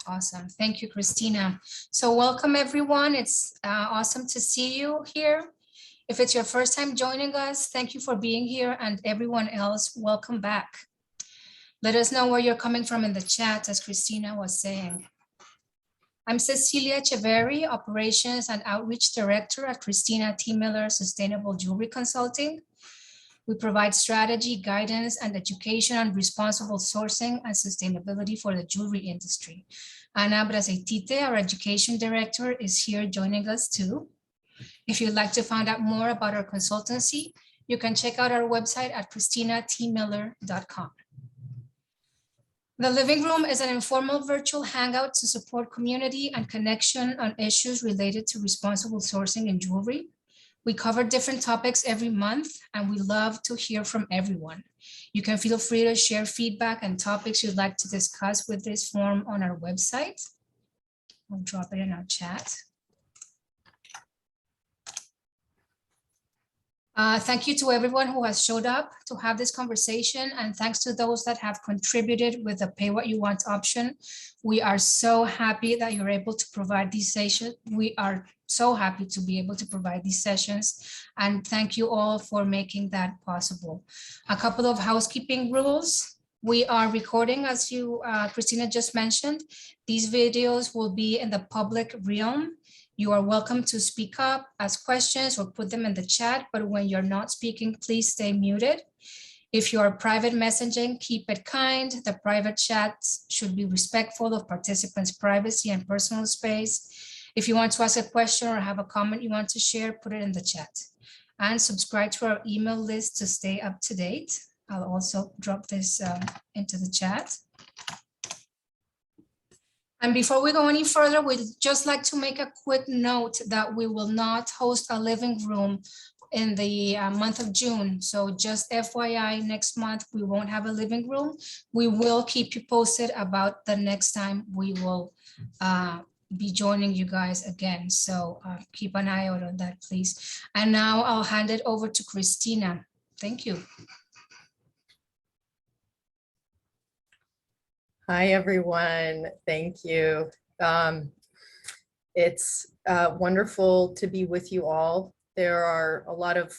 Awesome. Thank you, Christina. So welcome, everyone. It's awesome to see you here. If it's your first time joining us, thank you for being here, and everyone else, welcome back. Let us know where you're coming from in the chat, as Christina was saying. I'm Cecilia Echeverry, Operations and Outreach Director at Christina T. Miller Sustainable Jewelry Consulting. We provide strategy, guidance, and education on responsible sourcing and sustainability for the jewelry industry. Ana Brazeitite, our Education Director, is here joining us too. If you'd like to find out more about our consultancy, you can check out our website at christinatmiller.com. The Living Room is an informal virtual hangout to support community and connection on issues related to responsible sourcing in jewelry. We cover different topics every month, and we love to hear from everyone. You can feel free to share feedback and topics you'd like to discuss with this form on our website. I'll drop it in our chat. Thank you to everyone who has showed up to have this conversation, and thanks to those that have contributed with the pay what you want option. We are so happy that you're able to provide these sessions. We are so happy to be able to provide these sessions, and thank you all for making that possible. A couple of housekeeping rules. We are recording, as Christina just mentioned. These videos will be in the public realm. You are welcome to speak up, ask questions, or put them in the chat, but when you're not speaking, please stay muted. If you are private messaging, keep it kind. The private chats should be respectful of participants' privacy and personal space. If you want to ask a question or have a comment you want to share, put it in the chat. And subscribe to our email list to stay up to date. I'll also drop this into the chat. And before we go any further, we'd just like to make a quick note that we will not host a living room in the month of June. So just FYI, next month, we won't have a living room. We will keep you posted about the next time we will be joining you guys again. So keep an eye out on that, please. And now I'll hand it over to Christina. Thank you. Hi, everyone. Thank you. It's wonderful to be with you all. There are a lot of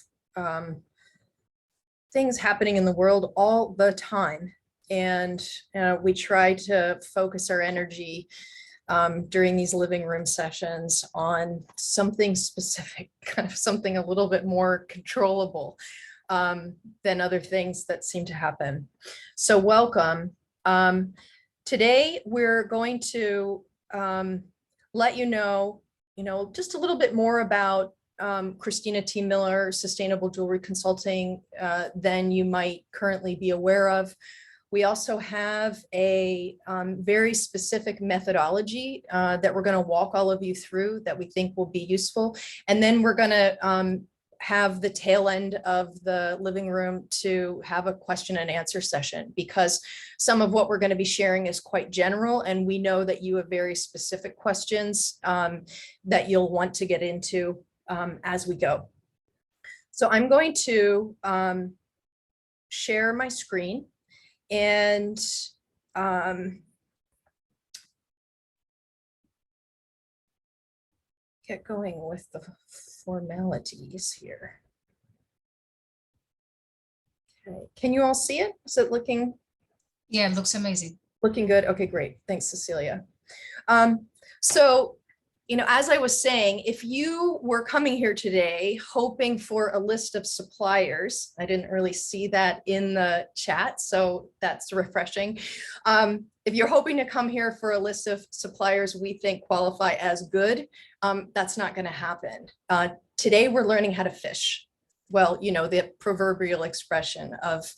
things happening in the world all the time, and we try to focus our energy during these living room sessions on something specific, kind of something a little bit more controllable than other things that seem to happen. So welcome. Today, we're going to let you know, just a little bit more about Christina T. Miller Sustainable Jewelry Consulting than you might currently be aware of. We also have a very specific methodology that we're going to walk all of you through that we think will be useful. And then we're going to have the tail end of the living room to have a question and answer session, because some of what we're going to be sharing is quite general, and we know that you have very specific questions that you'll want to get into as we go. So I'm going to share my screen and get going with the formalities here. Okay, can you all see it? Is it looking? Yeah, it looks amazing. Looking good. Okay, great. Thanks, Cecilia. So, as I was saying, if you were coming here today hoping for a list of suppliers, I didn't really see that in the chat, so that's refreshing. If you're hoping to come here for a list of suppliers we think qualify as good, that's not going to happen. Today, we're learning how to fish. Well, the proverbial expression of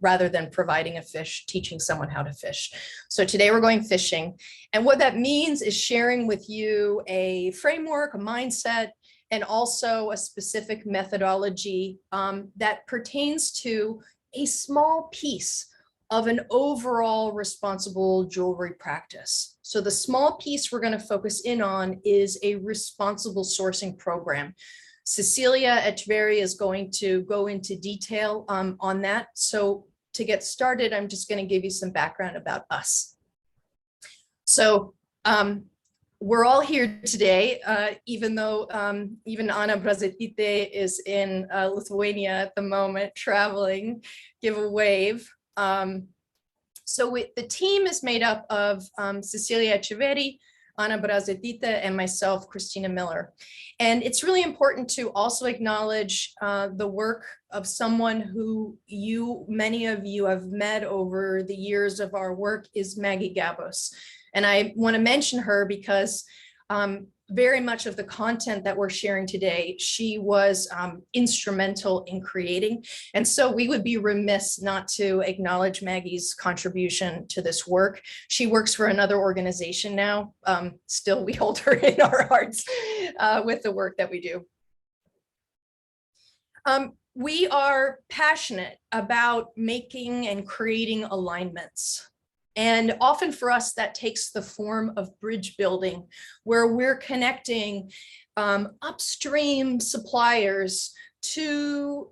rather than providing a fish, teaching someone how to fish. So today we're going fishing. And what that means is sharing with you a framework, a mindset, and also a specific methodology that pertains to a small piece of an overall responsible jewelry practice. So the small piece we're going to focus in on is a responsible sourcing program. Cecilia Echeverry is going to go into detail on that. So to get started, I'm just going to give you some background about us. So we're all here today, even though even Anna Brazaitytė is in Lithuania at the moment, traveling. Give a wave. The team is made up of Cecilia Echeverri, Anna Brazaitytė, and myself, Christina Miller. And it's really important to also acknowledge the work of someone who many of you have met over the years of our work, is Maggie Gabos. And I want to mention her because very much of the content that we're sharing today, she was instrumental in creating. And so we would be remiss not to acknowledge Maggie's contribution to this work. She works for another organization now. Still, we hold her in our hearts with the work that we do. We are passionate about making and creating alignments. And often for us, that takes the form of bridge building, where we're connecting upstream suppliers to,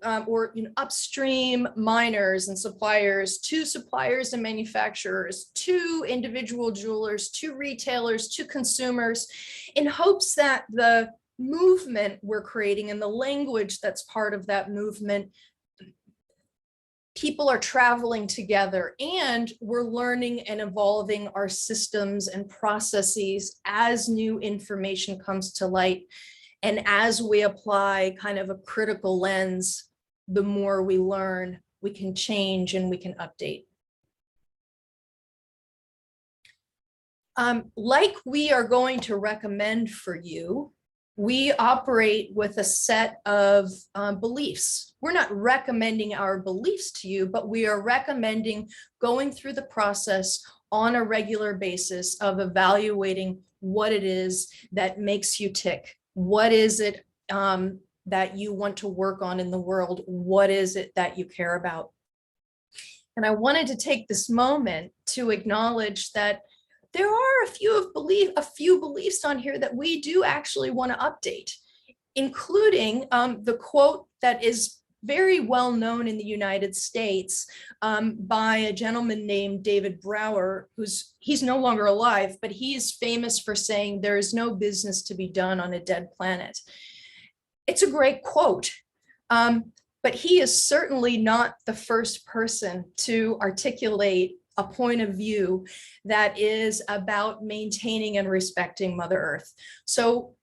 upstream miners and suppliers to suppliers and manufacturers, to individual jewelers, to retailers, to consumers, in hopes that the movement we're creating and the language that's part of that movement, people are traveling together, and we're learning and evolving our systems and processes as new information comes to light. And as we apply kind of a critical lens, the more we learn, we can change and we can update. Like we are going to recommend for you, we operate with a set of beliefs. We're not recommending our beliefs to you, but we are recommending going through the process on a regular basis of evaluating what it is that makes you tick. What is it that you want to work on in the world? What is it that you care about? And I wanted to take this moment to acknowledge that there are a few beliefs on here that we do actually want to update, including the quote that is very well known in the United States by a gentleman named David Brower, he's no longer alive, but he is famous for saying, "There is no business to be done on a dead planet." It's a great quote, but he is certainly not the first person to articulate a point of view that is about maintaining and respecting Mother Earth. So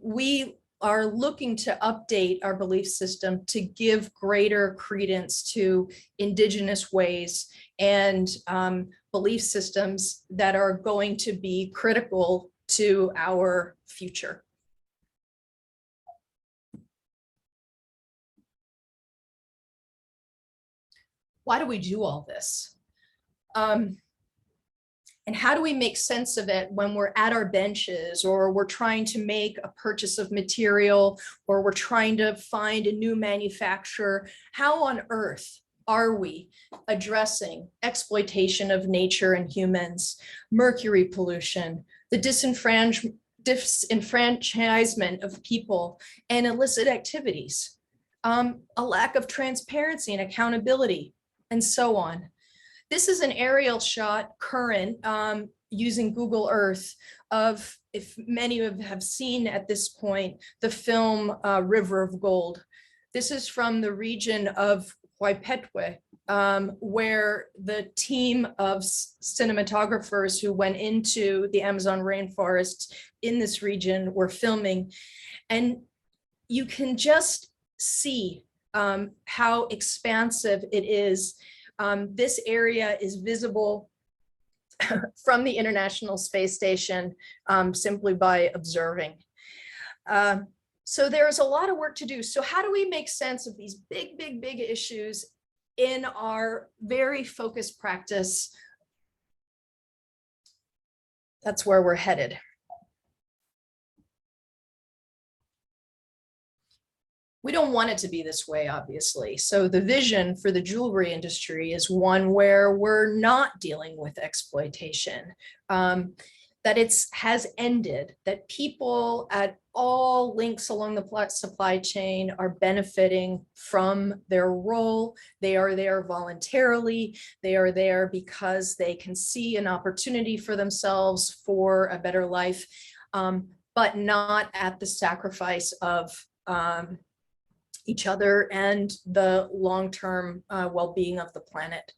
we are looking to update our belief system to give greater credence to indigenous ways and belief systems that are going to be critical to our future. Why do we do all this? And how do we make sense of it when we're at our benches, or we're trying to make a purchase of material, or we're trying to find a new manufacturer? How on earth are we addressing exploitation of nature and humans, mercury pollution, the disenfranchisement of people, and illicit activities, a lack of transparency and accountability, and so on? This is an aerial shot current using Google Earth of, if many of you have seen at this point, the film River of Gold. This is from the region of Waipetuwe, where the team of cinematographers who went into the Amazon rainforest in this region were filming. And you can just see how expansive it is. This area is visible from the International Space Station simply by observing. So there's a lot of work to do. So how do we make sense of these big issues in our very focused practice? That's where we're headed. We don't want it to be this way, obviously. So the vision for the jewelry industry is one where we're not dealing with exploitation. that has ended, that people at all links along the supply chain are benefiting from their role. They are there voluntarily. They are there because they can see an opportunity for themselves for a better life, but not at the sacrifice of each other and the long-term well-being of the planet.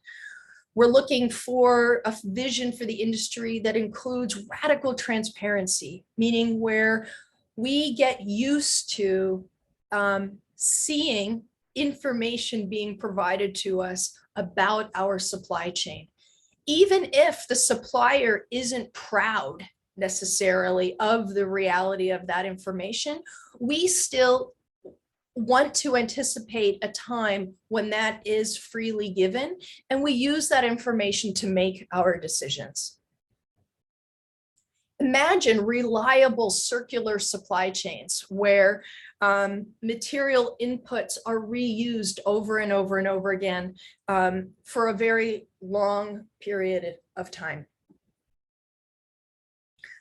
We're looking for a vision for the industry that includes radical transparency, meaning where we get used to seeing information being provided to us about our supply chain. Even if the supplier isn't proud necessarily of the reality of that information, we still want to anticipate a time when that is freely given, and we use that information to make our decisions. Imagine reliable circular supply chains where material inputs are reused over and over and over again for a very long period of time.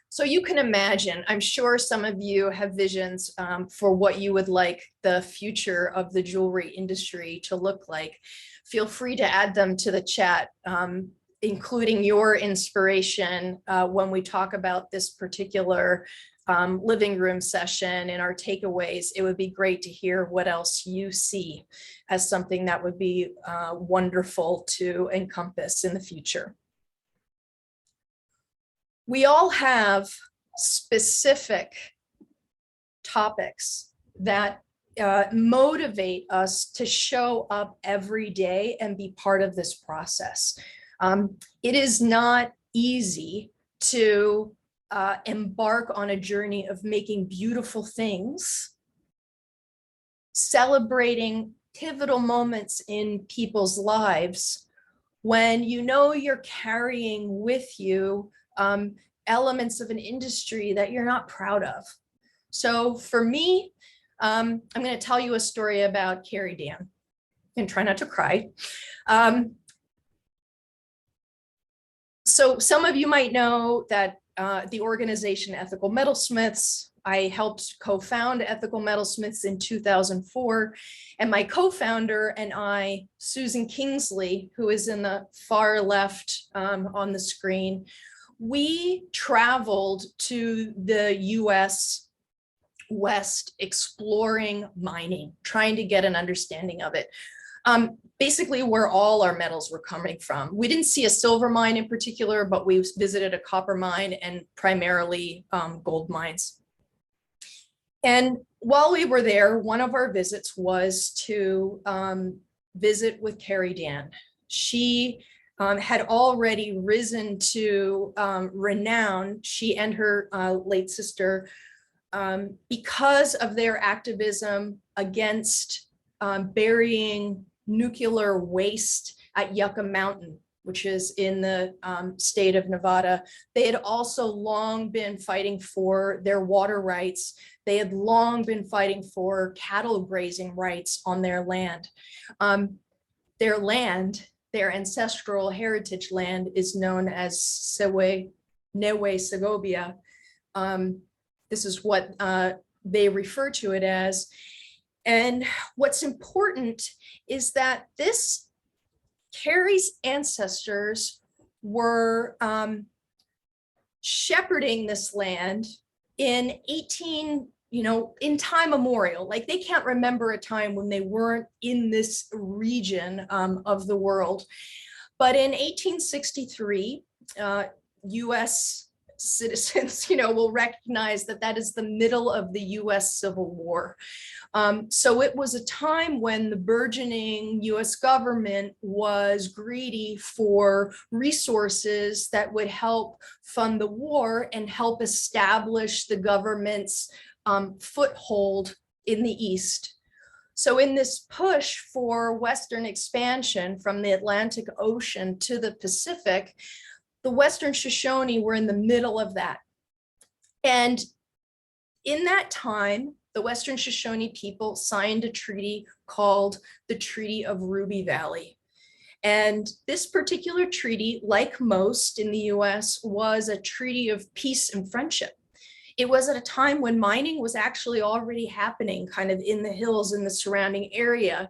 So you can imagine, I'm sure some of you have visions for what you would like the future of the jewelry industry to look like. Feel free to add them to the chat, including your inspiration when we talk about this particular living room session and our takeaways. It would be great to hear what else you see as something that would be wonderful to encompass in the future. We all have specific topics that motivate us to show up every day and be part of this process. It is not easy to embark on a journey of making beautiful things, celebrating pivotal moments in people's lives, when you know you're carrying with you elements of an industry that you're not proud of. So for me, I'm going to tell you a story about Carrie Dan and try not to cry. So some of you might know that the organization Ethical Metalsmiths, I helped co-found Ethical Metalsmiths in 2004, and my co-founder and I, Susan Kingsley, who is in the far left on the screen, we traveled to the US West exploring mining, trying to get an understanding of it. Basically where all our metals were coming from. We didn't see a silver mine in particular, but we visited a copper mine and primarily gold mines. And while we were there, one of our visits was to visit with Carrie Dan. She had already risen to renown, she and her late sister, because of their activism against burying nuclear waste at Yucca Mountain, which is in the state of Nevada. They had also long been fighting for their water rights. They had long been fighting for cattle grazing rights on their land. Their ancestral heritage land is known as Newe Segovia. This is what they refer to it as. And what's important is that Carrie's ancestors were shepherding this land in in time immemorial. Like, they can't remember a time when they weren't in this region of the world. But in 1863, US citizens, will recognize that that is the middle of the US Civil War. So it was a time when the burgeoning US government was greedy for resources that would help fund the war and help establish the government's foothold in the East. So in this push for Western expansion from the Atlantic Ocean to the Pacific, the Western Shoshone were in the middle of that. And in that time, the Western Shoshone people signed a treaty called the Treaty of Ruby Valley. And this particular treaty, like most in the US, was a treaty of peace and friendship. It was at a time when mining was actually already happening kind of in the hills in the surrounding area,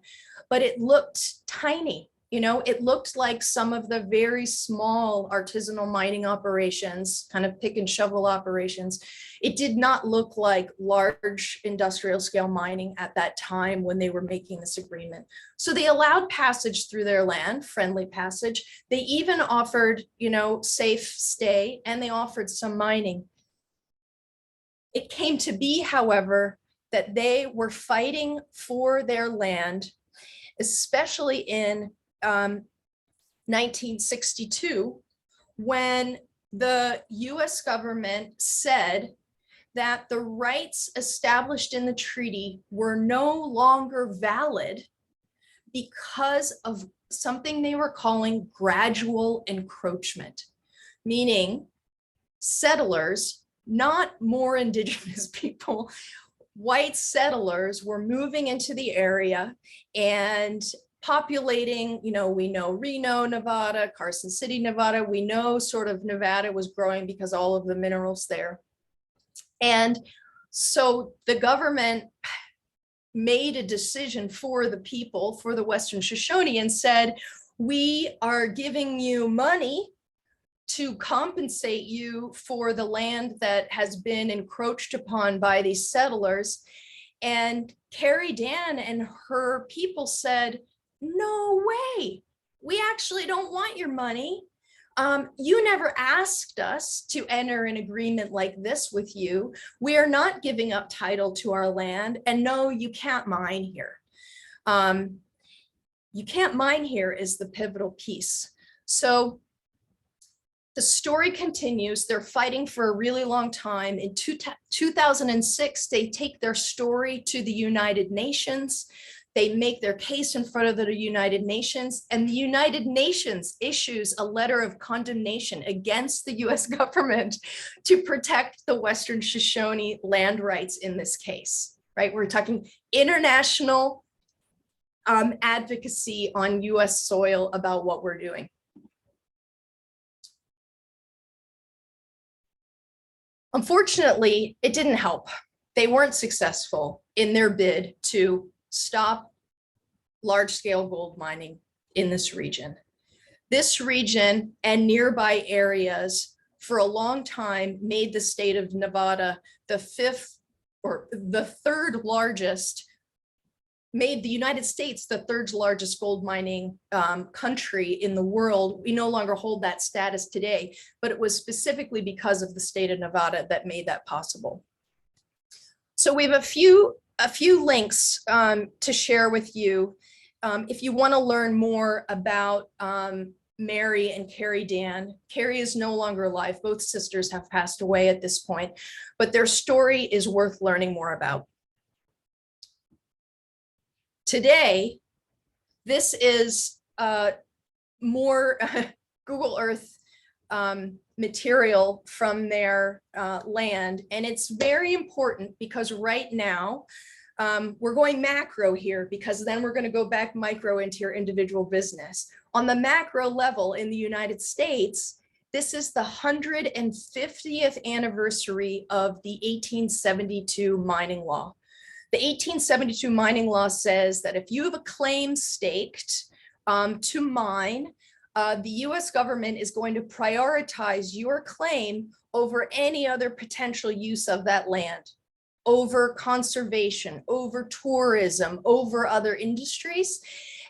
but it looked tiny. You know, it looked like some of the very small artisanal mining operations, kind of pick and shovel operations. It did not look like large industrial scale mining at that time when they were making this agreement. So they allowed passage through their land, friendly passage. They even offered, you know, safe stay, and they offered some mining. It came to be, however, that they were fighting for their land, especially in 1962, when the US government said that the rights established in the treaty were no longer valid because of something they were calling gradual encroachment, meaning settlers, not more indigenous people, white settlers were moving into the area and populating, you know, we know Reno, Nevada, Carson City, Nevada, we know sort of Nevada was growing because all of the minerals there. And so the government made a decision for the people, for the Western Shoshone, and said, we are giving you money to compensate you for the land that has been encroached upon by these settlers. And Carrie Dan and her people said, no way, we actually don't want your money. You never asked us to enter an agreement like this with you. We are not giving up title to our land, and no, you can't mine here. You can't mine here is the pivotal piece. So the story continues. They're fighting for a really long time. In 2006, they take their story to the United Nations. They make their case in front of the United Nations, and the United Nations issues a letter of condemnation against the US government to protect the Western Shoshone land rights in this case, right? We're talking international advocacy on US soil about what we're doing. Unfortunately, it didn't help. They weren't successful in their bid to stop large-scale gold mining in this region. This region and nearby areas for a long time made the state of Nevada the third largest, made the United States the third largest gold mining country in the world. We no longer hold that status today, but it was specifically because of the state of Nevada that made that possible. So we have a few links to share with you if you want to learn more about Mary and Carrie Dan. Carrie is no longer alive. Both sisters have passed away at this point, but their story is worth learning more about. Today, this is more Google Earth material from their land, and it's very important because right now we're going macro here, because then we're going to go back micro into your individual business. On the macro level in the United States, this is the 150th anniversary of the 1872 mining law. The 1872 mining law says that if you have a claim staked to mine, the US government is going to prioritize your claim over any other potential use of that land, over conservation, over tourism, over other industries.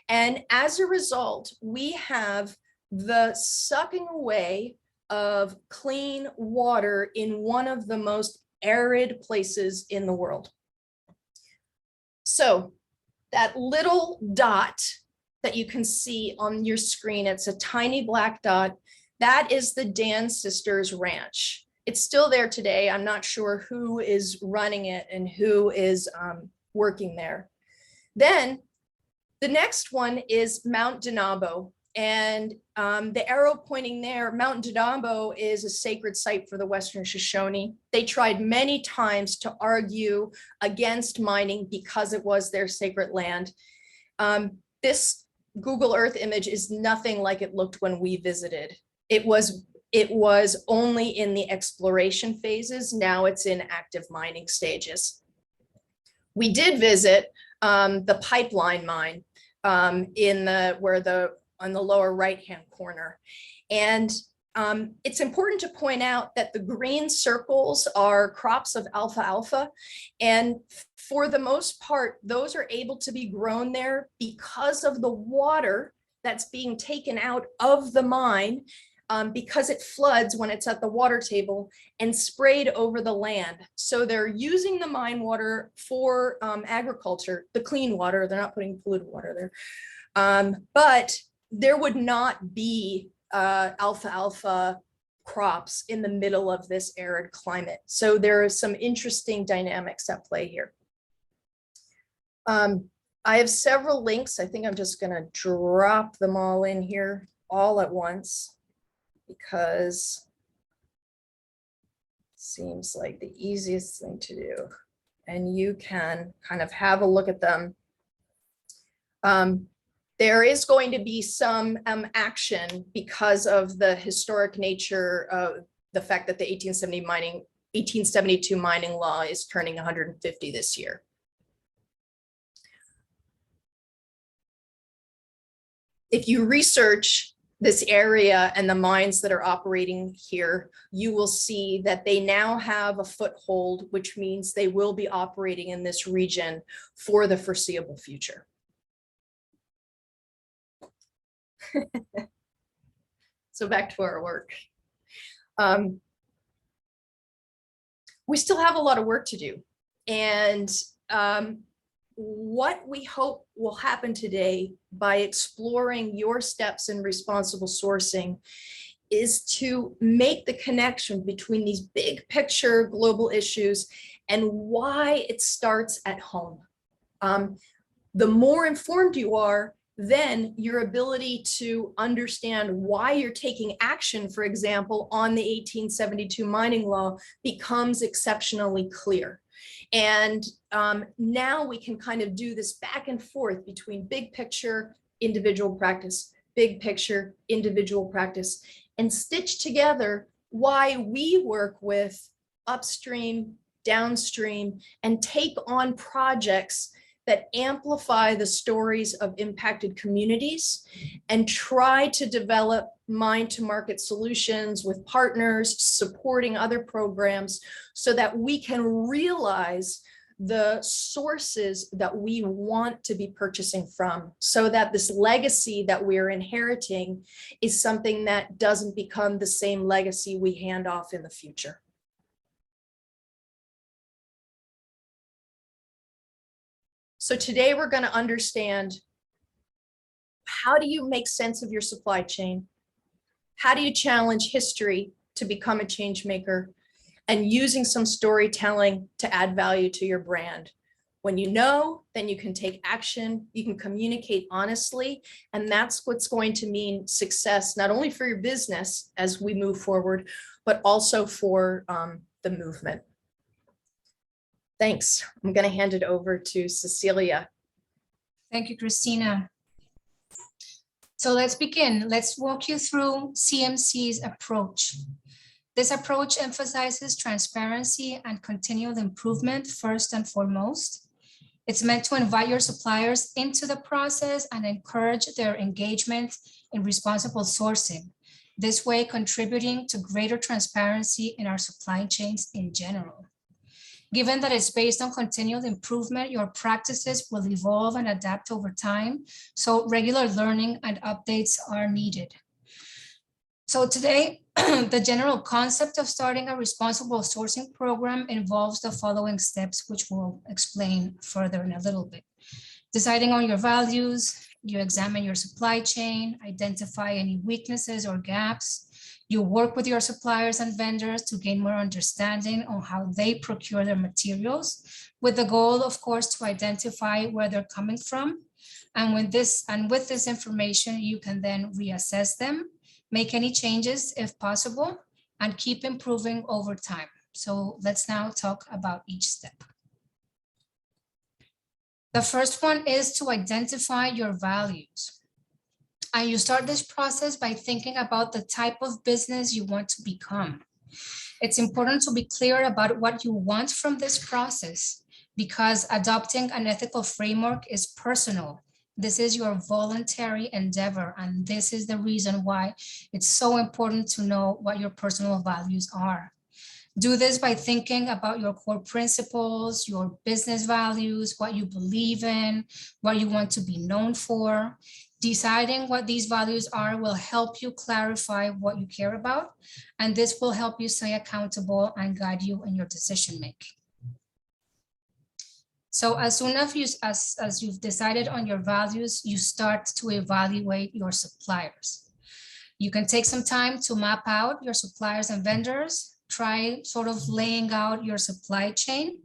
And as a result, we have the sucking away of clean water in one of the most arid places in the world. So that little dot that you can see on your screen, it's a tiny black dot. That is the Dan Sisters Ranch. It's still there today. I'm not sure who is running it and who is working there. Then the next one is Mount Denabo. And the arrow pointing there, Mount Denabo is a sacred site for the Western Shoshone. They tried many times to argue against mining because it was their sacred land. This Google Earth image is nothing like it looked when we visited. It was only in the exploration phases. Now it's in active mining stages. We did visit the Pipeline mine on the lower right-hand corner. And it's important to point out that the green circles are crops of alfalfa. And for the most part, those are able to be grown there because of the water that's being taken out of the mine, because it floods when it's at the water table and sprayed over the land. So they're using the mine water for agriculture, the clean water. They're not putting polluted water there. But there would not be alfalfa crops in the middle of this arid climate. So there are some interesting dynamics at play here. I have several links. I think I'm just going to drop them all in here all at once, because it seems like the easiest thing to do. And you can kind of have a look at them. There is going to be some action because of the historic nature of the fact that the 1872 mining law is turning 150 this year. If you research this area and the mines that are operating here, you will see that they now have a foothold, which means they will be operating in this region for the foreseeable future. So back to our work. We still have a lot of work to do. And what we hope will happen today by exploring your steps in responsible sourcing is to make the connection between these big picture global issues and why it starts at home. The more informed you are, then your ability to understand why you're taking action, for example, on the 1872 mining law becomes exceptionally clear. And now we can kind of do this back and forth between big picture, individual practice, big picture, individual practice, and stitch together why we work with upstream, downstream, and take on projects that amplify the stories of impacted communities and try to develop mine-to-market solutions with partners, supporting other programs so that we can realize the sources that we want to be purchasing from, so that this legacy that we're inheriting is something that doesn't become the same legacy we hand off in the future. So today we're going to understand, how do you make sense of your supply chain? How do you challenge history to become a change maker? And using some storytelling to add value to your brand. When you know, then you can take action, you can communicate honestly, and that's what's going to mean success, not only for your business as we move forward, but also for the movement. Thanks. I'm going to hand it over to Cecilia. Thank you, Christina. So let's begin. Let's walk you through CMC's approach. This approach emphasizes transparency and continual improvement first and foremost. It's meant to invite your suppliers into the process and encourage their engagement in responsible sourcing. This way, contributing to greater transparency in our supply chains in general. Given that it's based on continual improvement, your practices will evolve and adapt over time, so regular learning and updates are needed. So today, the general concept of starting a responsible sourcing program involves the following steps, which we'll explain further in a little bit. Deciding on your values, you examine your supply chain, identify any weaknesses or gaps. You work with your suppliers and vendors to gain more understanding on how they procure their materials, with the goal, of course, to identify where they're coming from. And with this information, you can then reassess them, make any changes if possible, and keep improving over time. So let's now talk about each step. The first one is to identify your values. And you start this process by thinking about the type of business you want to become. It's important to be clear about what you want from this process, because adopting an ethical framework is personal. This is your voluntary endeavor, and this is the reason why it's so important to know what your personal values are. Do this by thinking about your core principles, your business values, what you believe in, what you want to be known for. Deciding what these values are will help you clarify what you care about, and this will help you stay accountable and guide you in your decision making. So as soon as you've decided on your values, you start to evaluate your suppliers. You can take some time to map out your suppliers and vendors. Try sort of laying out your supply chain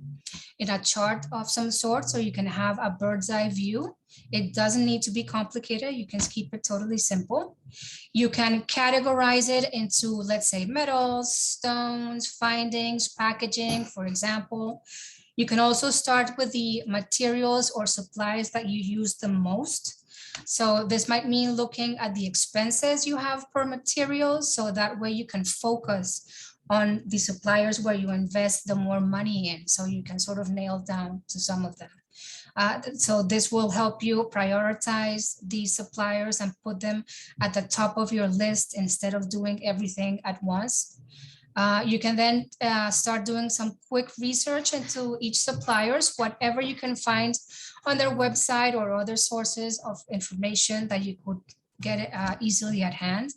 in a chart of some sort so you can have a bird's eye view. It doesn't need to be complicated. You can keep it totally simple. You can categorize it into, let's say, metals, stones, findings, packaging, for example. You can also start with the materials or supplies that you use the most. So this might mean looking at the expenses you have per material, so that way you can focus on the suppliers where you invest the more money in, so you can sort of nail down to some of them. So this will help you prioritize these suppliers and put them at the top of your list instead of doing everything at once. You can then start doing some quick research into each suppliers, whatever you can find on their website or other sources of information that you could get easily at hand.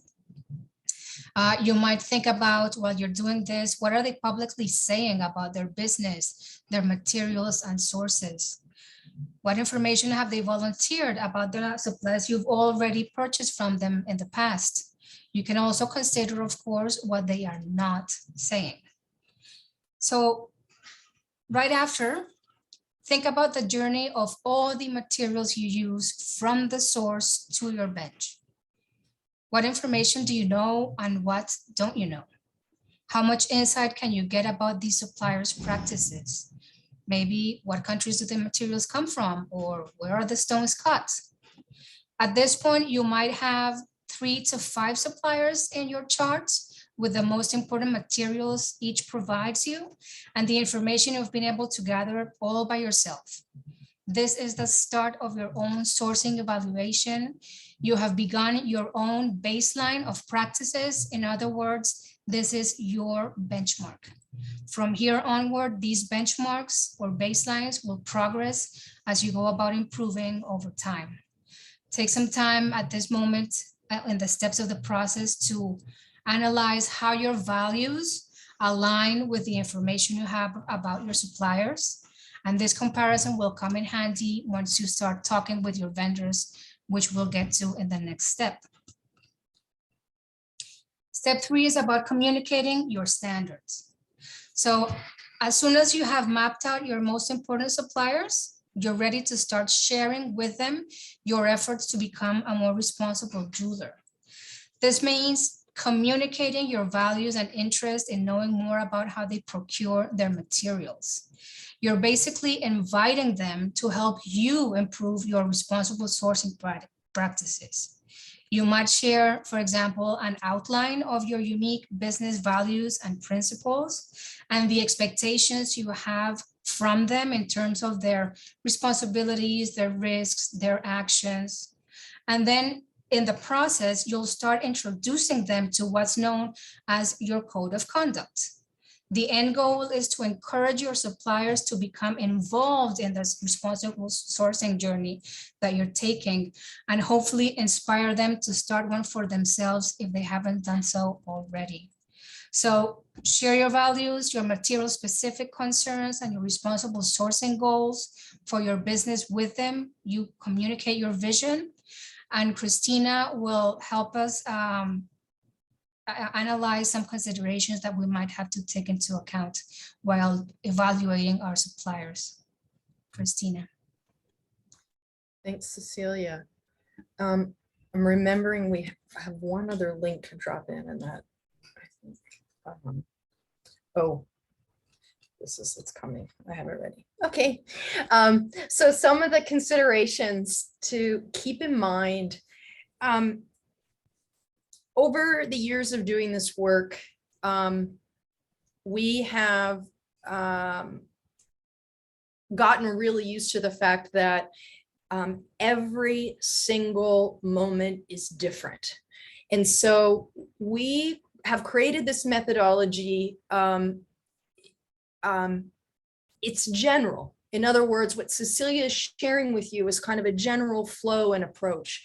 You might think about, while you're doing this, what are they publicly saying about their business, their materials and sources? What information have they volunteered about the supplies you've already purchased from them in the past? You can also consider, of course, what they are not saying. So right after, think about the journey of all the materials you use from the source to your bench. What information do you know and what don't you know? How much insight can you get about these suppliers' practices? Maybe what countries do the materials come from, or where are the stones cut? At this point, you might have 3 to 5 suppliers in your charts with the most important materials each provides you and the information you've been able to gather all by yourself. This is the start of your own sourcing evaluation. You have begun your own baseline of practices. In other words, this is your benchmark. From here onward, these benchmarks or baselines will progress as you go about improving over time. Take some time at this moment in the steps of the process to analyze how your values align with the information you have about your suppliers. And this comparison will come in handy once you start talking with your vendors, which we'll get to in the next step. Step 3 is about communicating your standards. So as soon as you have mapped out your most important suppliers, you're ready to start sharing with them your efforts to become a more responsible jeweler. This means communicating your values and interest in knowing more about how they procure their materials. You're basically inviting them to help you improve your responsible sourcing practices. You might share, for example, an outline of your unique business values and principles and the expectations you have from them in terms of their responsibilities, their risks, their actions. And then in the process, you'll start introducing them to what's known as your code of conduct. The end goal is to encourage your suppliers to become involved in this responsible sourcing journey that you're taking, and hopefully inspire them to start one for themselves if they haven't done so already. So share your values, your material specific concerns, and your responsible sourcing goals for your business with them. You communicate your vision, and Christina will help us analyze some considerations that we might have to take into account while evaluating our suppliers. Christina. Thanks, Cecilia. I'm remembering we have one other link to drop in and that, I think, oh, it's coming. I have it ready. Okay. So some of the considerations to keep in mind over the years of doing this work, we have gotten really used to the fact that every single moment is different. And so we have created this methodology. It's general. In other words, what Cecilia is sharing with you is kind of a general flow and approach.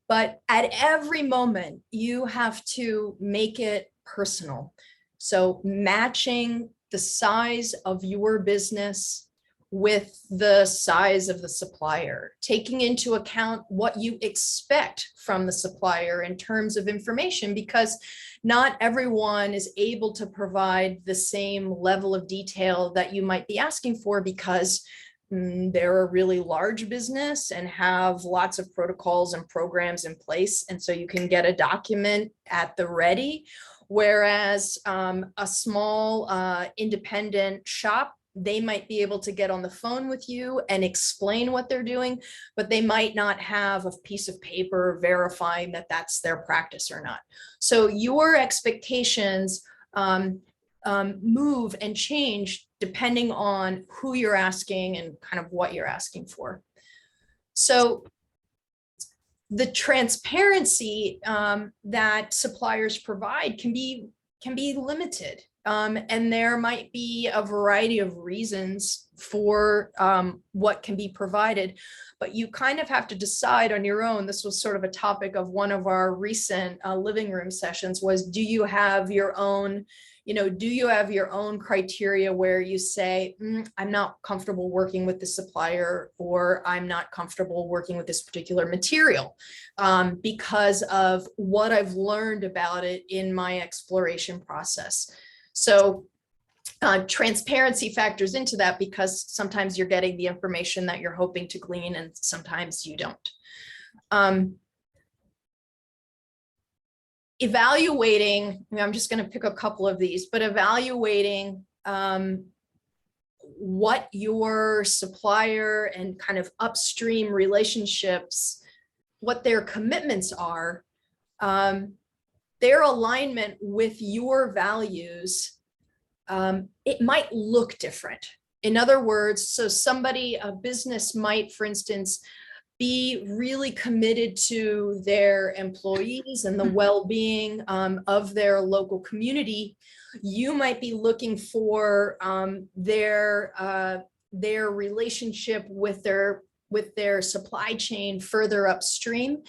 But at every moment, you have to make it personal. So matching the size of your business with the size of the supplier, taking into account what you expect from the supplier in terms of information, because not everyone is able to provide the same level of detail that you might be asking for, because they're a really large business and have lots of protocols and programs in place. And so you can get a document at the ready. Whereas a small independent shop, they might be able to get on the phone with you and explain what they're doing, but they might not have a piece of paper verifying that that's their practice or not. So your expectations move and change depending on who you're asking and kind of what you're asking for. So the transparency that suppliers provide can be limited. And there might be a variety of reasons for what can be provided, but you kind of have to decide on your own. This was sort of a topic of one of our recent living room sessions was, do you have your own, do you have your own criteria where you say, I'm not comfortable working with the supplier, or I'm not comfortable working with this particular material because of what I've learned about it in my exploration process. So transparency factors into that, because sometimes you're getting the information that you're hoping to glean and sometimes you don't. Evaluating, I'm just going to pick a couple of these, but evaluating what your supplier and kind of upstream relationships, what their commitments are, their alignment with your values, it might look different. In other words, so a business might, for instance, be really committed to their employees and the well-being of their local community. You might be looking for their relationship with their supply chain further upstream.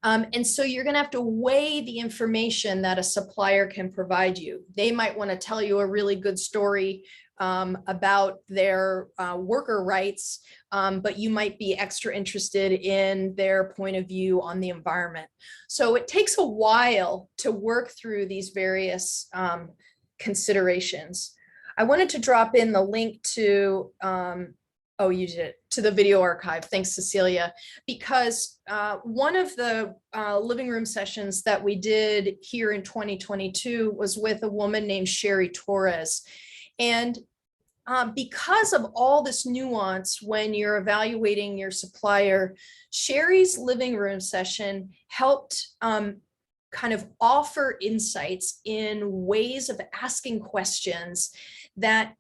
And so you're going to have to weigh the information that a supplier can provide you. They might want to tell you a really good story about their worker rights, but you might be extra interested in their point of view on the environment. So it takes a while to work through these various considerations. I wanted to drop in the link to, oh, you did it, to the video archive. Thanks, Cecilia, because one of the living room sessions that we did here in 2022 was with a woman named Sherry Torres. And because of all this nuance when you're evaluating your supplier, Sherry's living room session helped kind of offer insights in ways of asking questions that,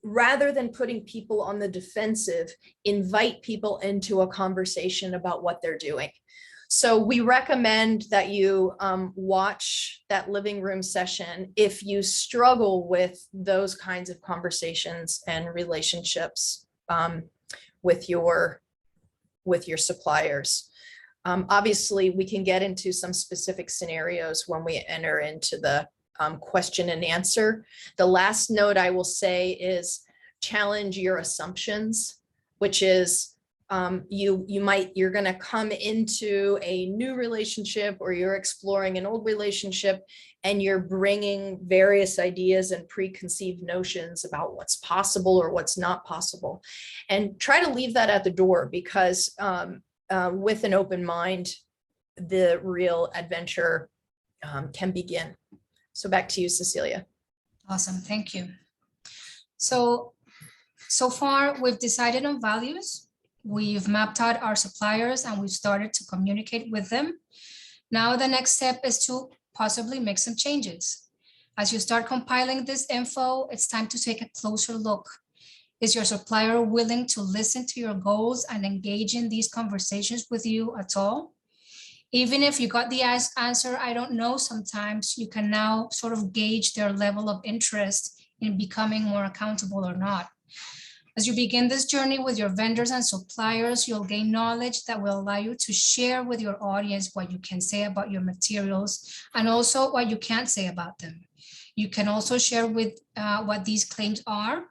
rather than putting people on the defensive, invite people into a conversation about what they're doing. So we recommend that you watch that living room session if you struggle with those kinds of conversations and relationships with your suppliers. Obviously, we can get into some specific scenarios when we enter into the question and answer. The last note I will say is challenge your assumptions, which is you're going to come into a new relationship, or you're exploring an old relationship, and you're bringing various ideas and preconceived notions about what's possible or what's not possible, and try to leave that at the door, because with an open mind, the real adventure can begin. So back to you, Cecilia. Awesome, thank you. So far we've decided on values. We've mapped out our suppliers and we've started to communicate with them. Now the next step is to possibly make some changes. As you start compiling this info, it's time to take a closer look. Is your supplier willing to listen to your goals and engage in these conversations with you at all? Even if you got the answer, I don't know, sometimes you can now sort of gauge their level of interest in becoming more accountable or not. As you begin this journey with your vendors and suppliers, you'll gain knowledge that will allow you to share with your audience what you can say about your materials and also what you can't say about them. You can also share with what these claims are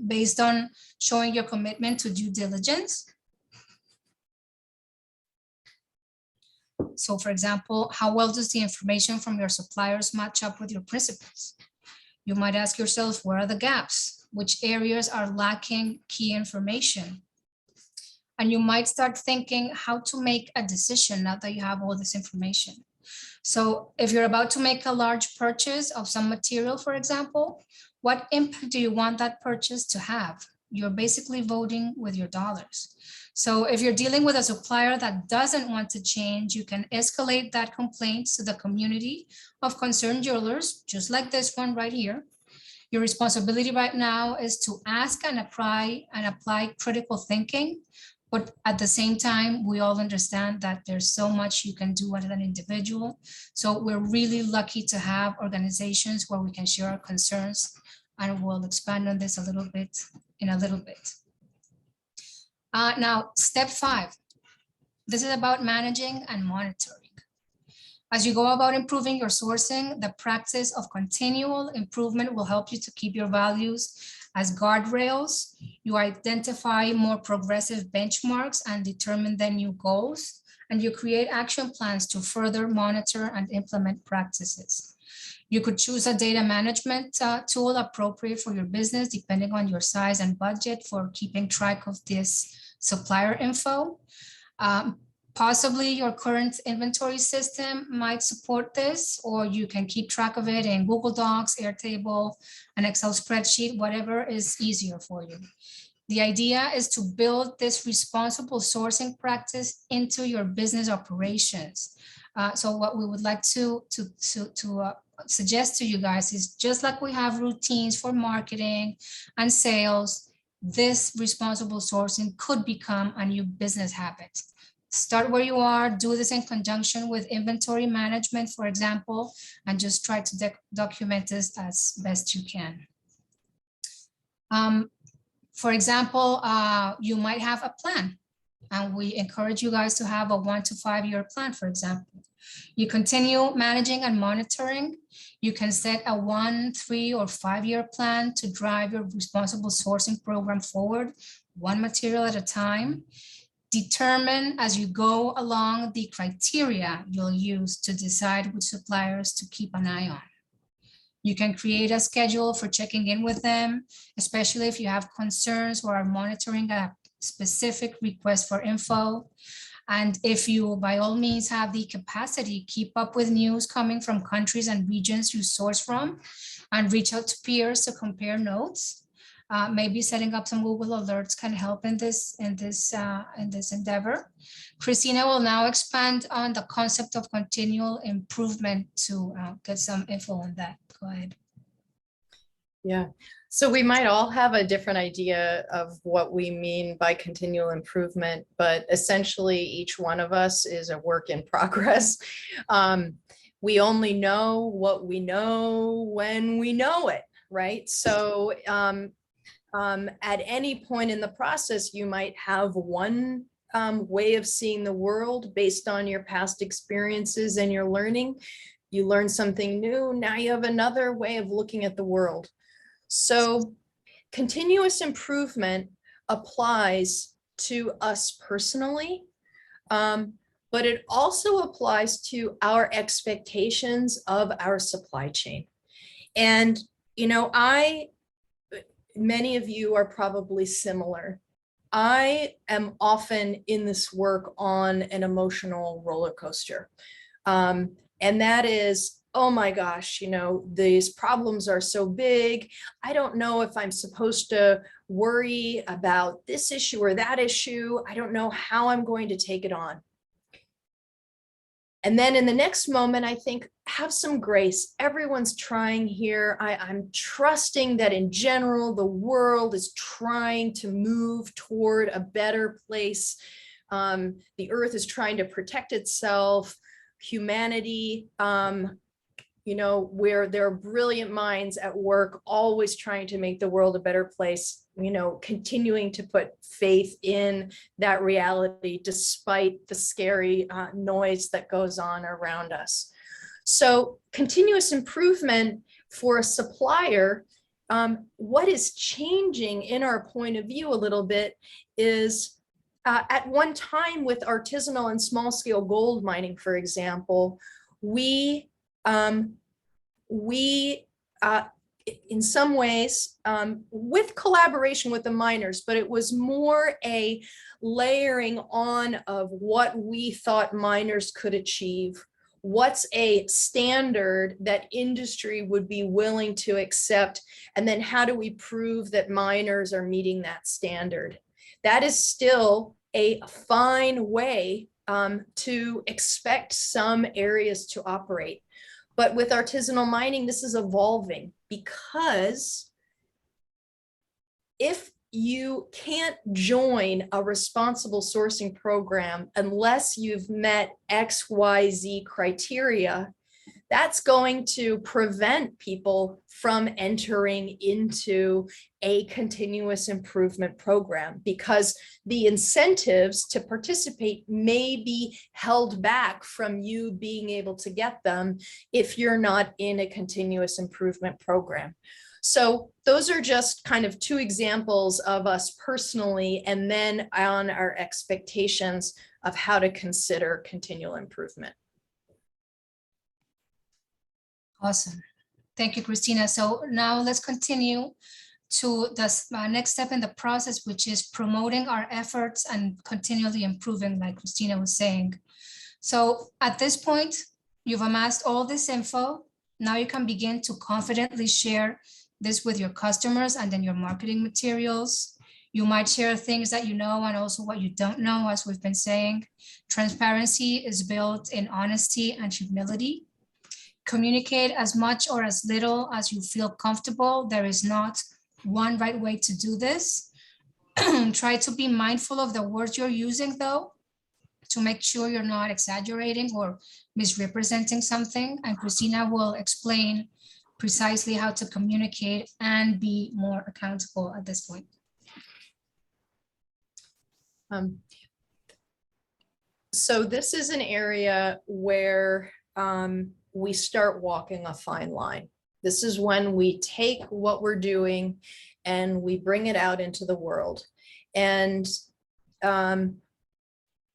based on showing your commitment to due diligence. So for example, how well does the information from your suppliers match up with your principles? You might ask yourself, where are the gaps? Which areas are lacking key information? And you might start thinking how to make a decision now that you have all this information. So if you're about to make a large purchase of some material, for example, what impact do you want that purchase to have? You're basically voting with your dollars. So if you're dealing with a supplier that doesn't want to change, you can escalate that complaint to the community of concerned jewelers, just like this one right here. Your responsibility right now is to ask and apply critical thinking. But at the same time, we all understand that there's so much you can do as an individual. So we're really lucky to have organizations where we can share our concerns, and we'll expand on this a little bit in a little bit. Now, step 5. This is about managing and monitoring. As you go about improving your sourcing, the practice of continual improvement will help you to keep your values as guardrails. You identify more progressive benchmarks and determine the new goals, and you create action plans to further monitor and implement practices. You could choose a data management tool appropriate for your business, depending on your size and budget for keeping track of this supplier info. Possibly your current inventory system might support this, or you can keep track of it in Google Docs, Airtable, an Excel spreadsheet, whatever is easier for you. The idea is to build this responsible sourcing practice into your business operations. So what we would like to suggest to you guys is, just like we have routines for marketing and sales, this responsible sourcing could become a new business habit. Start where you are, do this in conjunction with inventory management, for example, and just try to document this as best you can. For example, you might have a plan, and we encourage you guys to have a 1 to 5 year plan, for example. You continue managing and monitoring. You can set a 1, 3, or 5 year plan to drive your responsible sourcing program forward, one material at a time. Determine as you go along the criteria you'll use to decide which suppliers to keep an eye on. You can create a schedule for checking in with them, especially if you have concerns or are monitoring a specific request for info. And if you, by all means, have the capacity, keep up with news coming from countries and regions you source from, and reach out to peers to compare notes. Maybe setting up some Google alerts can help in this endeavor. Christina will now expand on the concept of continual improvement to get some info on that. Go ahead. Yeah, so we might all have a different idea of what we mean by continual improvement, but essentially each one of us is a work in progress. We only know what we know when we know it, right? So at any point in the process, you might have one way of seeing the world based on your past experiences and your learning. You learn something new, now you have another way of looking at the world. So continuous improvement applies to us personally, but it also applies to our expectations of our supply chain. And, you know, many of you are probably similar. I am often in this work on an emotional roller coaster. And that is, oh my gosh, you know, these problems are so big. I don't know if I'm supposed to worry about this issue or that issue. I don't know how I'm going to take it on. And then in the next moment, I think, have some grace. Everyone's trying here. I'm trusting that in general, the world is trying to move toward a better place. The earth is trying to protect itself. Humanity, where there are brilliant minds at work, always trying to make the world a better place, continuing to put faith in that reality despite the scary noise that goes on around us. So continuous improvement for a supplier, what is changing in our point of view a little bit is at one time with artisanal and small scale gold mining, for example, we in some ways, with collaboration with the miners, but it was more a layering on of what we thought miners could achieve. What's a standard that industry would be willing to accept? And then how do we prove that miners are meeting that standard? That is still a fine way to expect some areas to operate. But with artisanal mining, this is evolving, because if you can't join a responsible sourcing program unless you've met XYZ criteria, that's going to prevent people from entering into a continuous improvement program, because the incentives to participate may be held back from you being able to get them if you're not in a continuous improvement program. So those are just kind of two examples of us personally, and then on our expectations of how to consider continual improvement. Awesome. Thank you, Christina. So now let's continue to the next step in the process, which is promoting our efforts and continually improving, like Christina was saying. So at this point, you've amassed all this info. Now you can begin to confidently share this with your customers and then your marketing materials. You might share things that you know and also what you don't know, as we've been saying. Transparency is built in honesty and humility. Communicate as much or as little as you feel comfortable. There is not one right way to do this. Try to be mindful of the words you're using, though, to make sure you're not exaggerating or misrepresenting something. And Christina will explain precisely how to communicate and be more accountable at this point. So this is an area where we start walking a fine line. This is when we take what we're doing and we bring it out into the world. And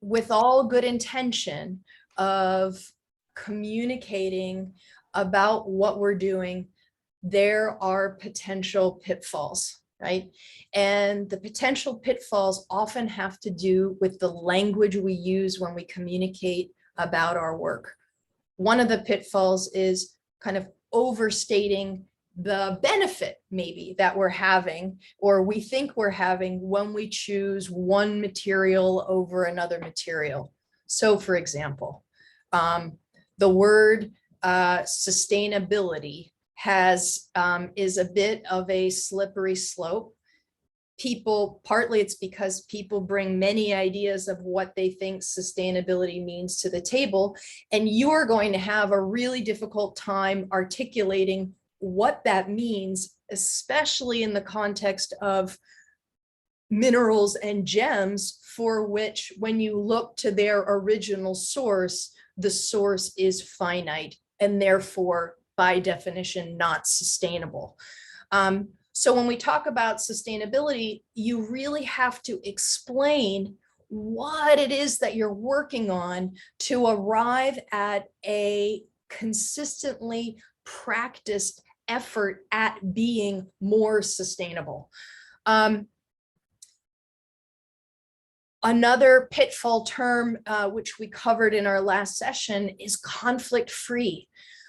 with all good intention of communicating about what we're doing, there are potential pitfalls, right? And the potential pitfalls often have to do with the language we use when we communicate about our work. One of the pitfalls is kind of overstating the benefit maybe that we're having, or we think we're having, when we choose one material over another material. So for example, the word sustainability is a bit of a slippery slope. People, partly it's because people bring many ideas of what they think sustainability means to the table, and you're going to have a really difficult time articulating what that means, especially in the context of minerals and gems, for which, when you look to their original source, the source is finite and therefore by definition not sustainable. So when we talk about sustainability, you really have to explain what it is that you're working on to arrive at a consistently practiced effort at being more sustainable. Another pitfall term, which we covered in our last session, is conflict-free.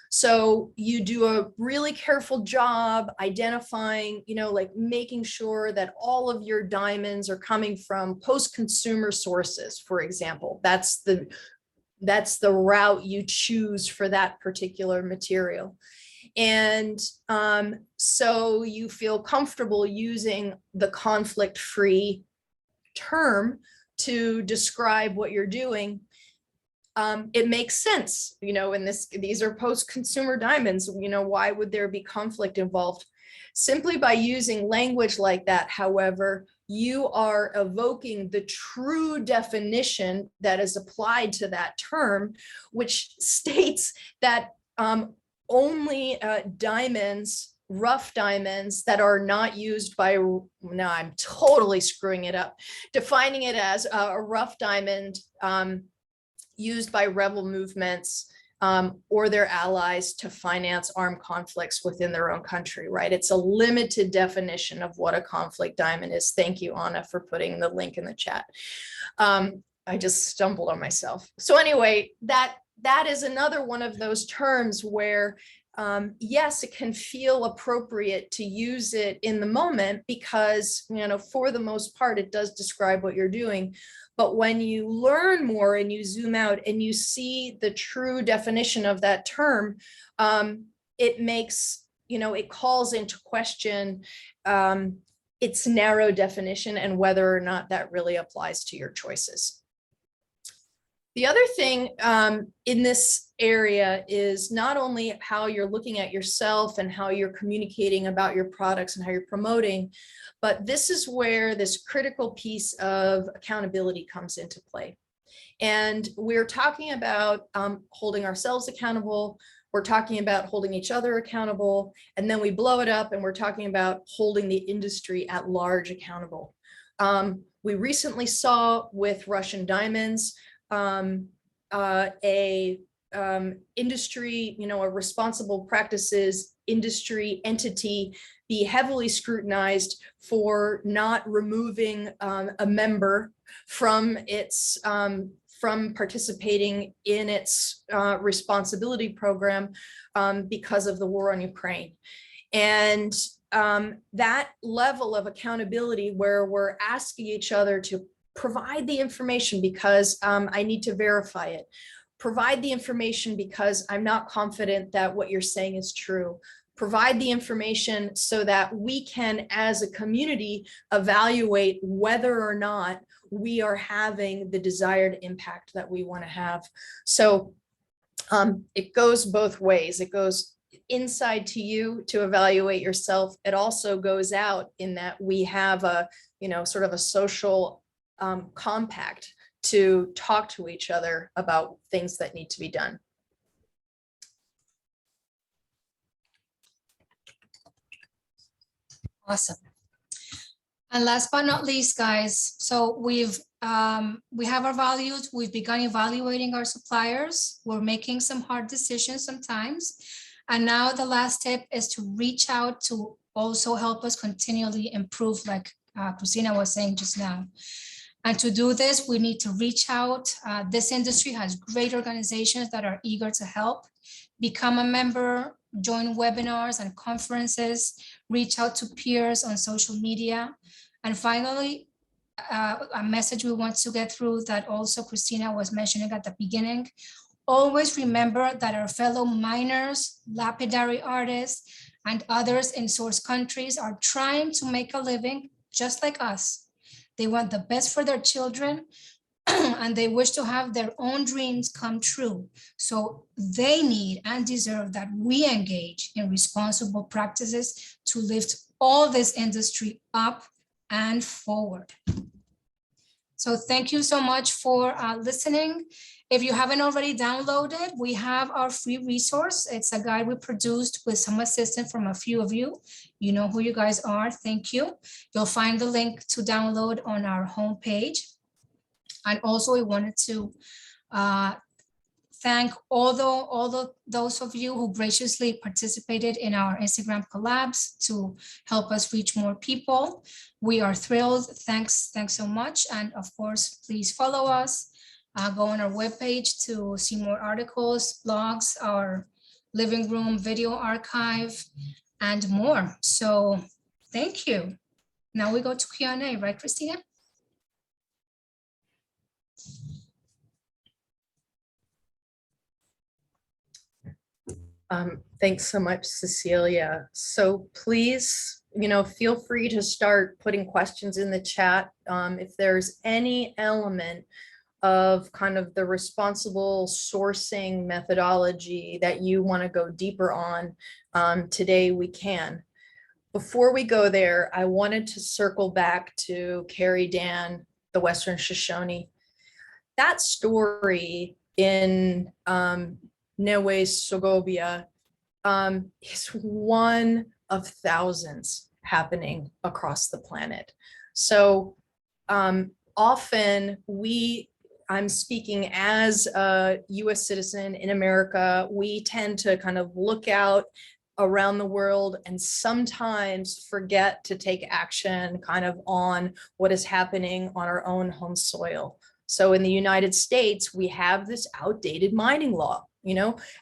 So you do a really careful job identifying, like making sure that all of your diamonds are coming from post-consumer sources, for example. That's the That's the route you choose for that particular material. And so you feel comfortable using the conflict-free term to describe what you're doing. It makes sense, you know, in these are post-consumer diamonds, you know, why would there be conflict involved? Simply by using language like that, however, you are evoking the true definition that is applied to that term, which states that only diamonds, rough diamonds that are not used by, now I'm totally screwing it up, defining it as a rough diamond used by rebel movements or their allies to finance armed conflicts within their own country, right? It's a limited definition of what a conflict diamond is. Thank you, Anna, for putting the link in the chat. I just stumbled on myself. So anyway, that is another one of those terms where yes, it can feel appropriate to use it in the moment because, you know, for the most part, it does describe what you're doing. But when you learn more and you zoom out and you see the true definition of that term, it makes, you know, it calls into question its narrow definition and whether or not that really applies to your choices. The other thing in this area is not only how you're looking at yourself and how you're communicating about your products and how you're promoting, but this is where this critical piece of accountability comes into play. And we're talking about holding ourselves accountable. We're talking about holding each other accountable, and then we blow it up and we're talking about holding the industry at large accountable. We recently saw with Russian diamonds, industry, you know, a responsible practices industry entity be heavily scrutinized for not removing a member from its from participating in its responsibility program because of the war on Ukraine. And that level of accountability where we're asking each other to provide the information because I need to verify it. Provide the information because I'm not confident that what you're saying is true. Provide the information so that we can, as a community, evaluate whether or not we are having the desired impact that we want to have. So it goes both ways. It goes inside to you to evaluate yourself. It also goes out in that we have a, you know, sort of a social compact to talk to each other about things that need to be done. Awesome. And last but not least, guys, so we have our values. We've begun evaluating our suppliers. We're making some hard decisions sometimes. And now the last tip is to reach out to also help us continually improve, like Christina was saying just now. And to do this, we need to reach out. This industry has great organizations that are eager to help. Become a member, join webinars and conferences, reach out to peers on social media. And finally, a message we want to get through that also Christina was mentioning at the beginning. Always remember that our fellow miners, lapidary artists, and others in source countries are trying to make a living just like us. They want the best for their children and they wish to have their own dreams come true. So they need and deserve that we engage in responsible practices to lift all this industry up and forward. So thank you so much for listening. If you haven't already downloaded, we have our free resource. It's a guide we produced with some assistance from a few of you. You know who you guys are. Thank you. You'll find the link to download on our homepage. And also, we wanted to thank those of you who graciously participated in our Instagram collabs to help us reach more people. We are thrilled. Thanks so much. And of course, please follow us. Go on our webpage to see more articles, blogs, our living room video archive, and more. So thank you. Now we go to Q&A, right, Christina? Thanks so much, Cecilia. So please, feel free to start putting questions in the chat. If there's any element of kind of the responsible sourcing methodology that you want to go deeper on, today we can. Before we go there, I wanted to circle back to Carrie Dan, the Western Shoshone. That story in Newe-Sogobia is one of thousands happening across the planet. So often I'm speaking as a US citizen in America, we tend to kind of look out around the world and sometimes forget to take action kind of on what is happening on our own home soil. So in the United States, we have this outdated mining law.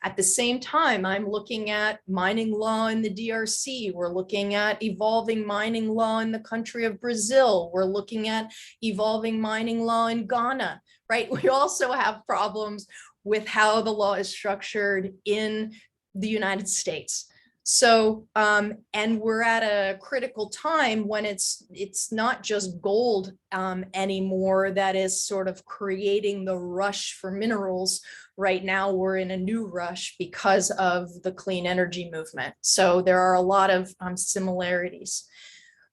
At the same time, I'm looking at mining law in the DRC. We're looking at evolving mining law in the country of Brazil. We're looking at evolving mining law in Ghana, right? We also have problems with how the law is structured in the United States. So, and we're at a critical time when it's not just gold anymore that is sort of creating the rush for minerals. Right now, we're in a new rush because of the clean energy movement. So there are a lot of similarities,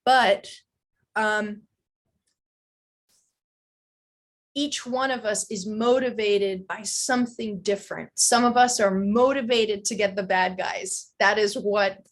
but each one of us is motivated by something different. Some of us are motivated to get the bad guys. That is what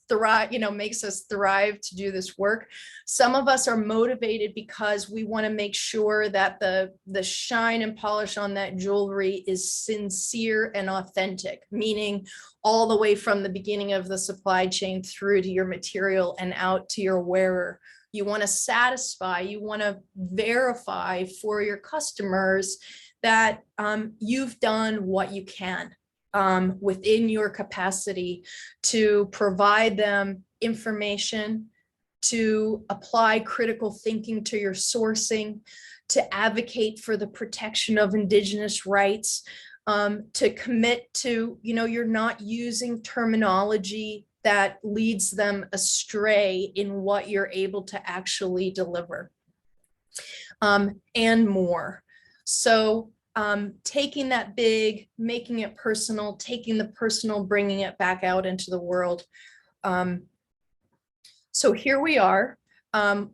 makes us thrive to do this work. Some of us are motivated because we want to make sure that the shine and polish on that jewelry is sincere and authentic, meaning all the way from the beginning of the supply chain through to your material and out to your wearer. You want to satisfy, you want to verify for your customers that you've done what you can within your capacity to provide them information, to apply critical thinking to your sourcing, to advocate for the protection of Indigenous rights, to commit to, you're not using terminology that leads them astray in what you're able to actually deliver, and more. So taking that big, making it personal, taking the personal, bringing it back out into the world. So here we are.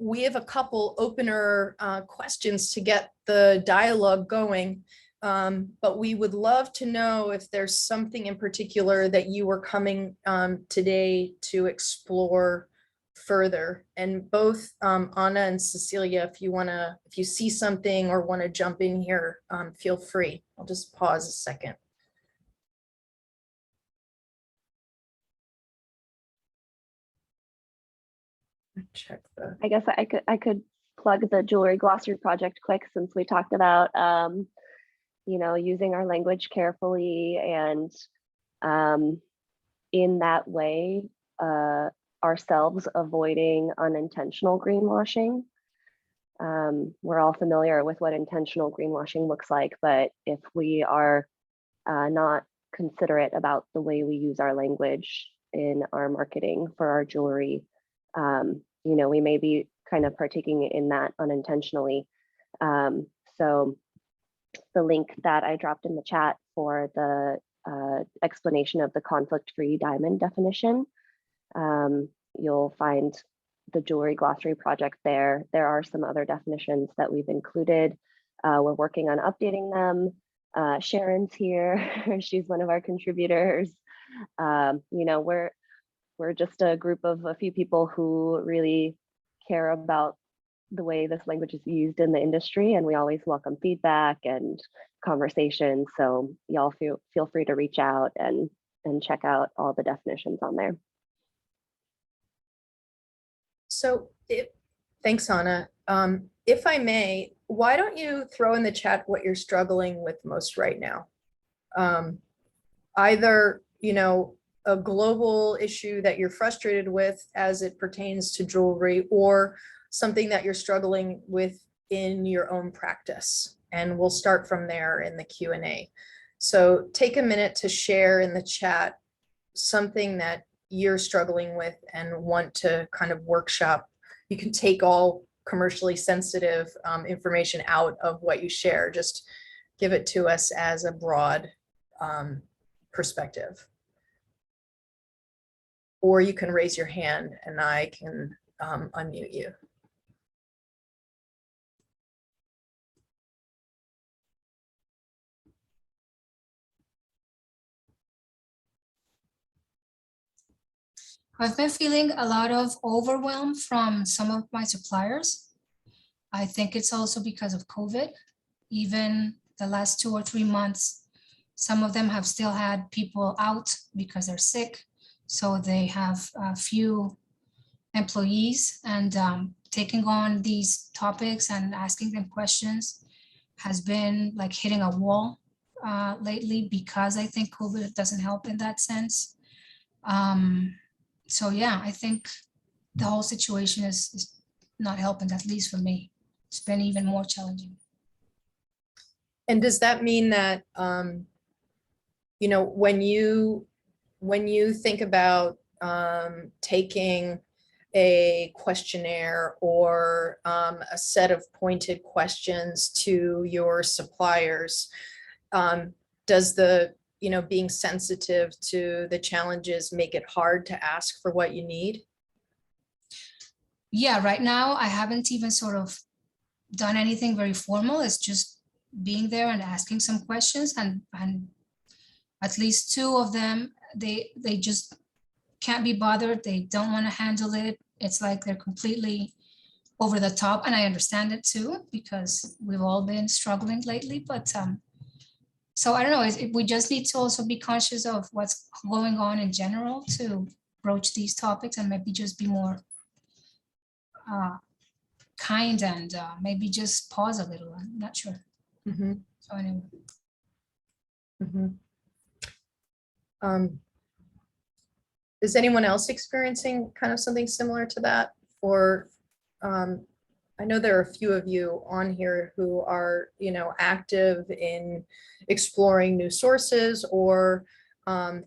We have a couple opener questions to get the dialogue going. But we would love to know if there's something in particular that you were coming today to explore further. And both Anna and Cecilia, if you see something or want to jump in here, feel free. I'll just pause a second. Check the. I guess I could plug the Jewelry Glossary Project quick, since we talked about using our language carefully, and in that way ourselves avoiding unintentional greenwashing. We're all familiar with what intentional greenwashing looks like, but if we are not considerate about the way we use our language in our marketing for our jewelry, we may be kind of partaking in that unintentionally. So the link that I dropped in the chat for the explanation of the conflict-free diamond definition, you'll find the Jewelry Glossary Project there. There are some other definitions that we've included. We're working on updating them. Sharon's here. She's one of our contributors. We're just a group of a few people who really care about the way this language is used in the industry, and we always welcome feedback and conversation. So y'all feel free to reach out and check out all the definitions on there. So thanks, Anna. If I may, why don't you throw in the chat what you're struggling with most right now? Either, a global issue that you're frustrated with as it pertains to jewelry, or something that you're struggling with in your own practice. And we'll start from there in the Q&A. So take a minute to share in the chat something that you're struggling with and want to kind of workshop, you can take all commercially sensitive information out of what you share. Just give it to us as a broad perspective. Or you can raise your hand and I can unmute you. I've been feeling a lot of overwhelm from some of my suppliers. I think it's also because of COVID. Even the last 2 or 3 months, some of them have still had people out because they're sick. So they have a few employees, and taking on these topics and asking them questions has been like hitting a wall lately, because I think COVID doesn't help in that sense. So yeah, I think the whole situation is not helping, at least for me. It's been even more challenging. And does that mean that, you know, when you think about taking a questionnaire or a set of pointed questions to your suppliers, does the, you know, being sensitive to the challenges make it hard to ask for what you need? Yeah, right now I haven't even sort of done anything very formal. It's just being there and asking some questions, and at least 2 of them, they just can't be bothered. They don't want to handle it. It's like they're completely over the top, and I understand it too, because we've all been struggling lately. But so I don't know, we just need to also be conscious of what's going on in general to broach these topics, and maybe just be more kind, and maybe just pause a little. I'm not sure. Mhm, So anyway. mhm. Is anyone else experiencing kind of something similar to that? Or I know there are a few of you on here who are, you know, active in exploring new sources, or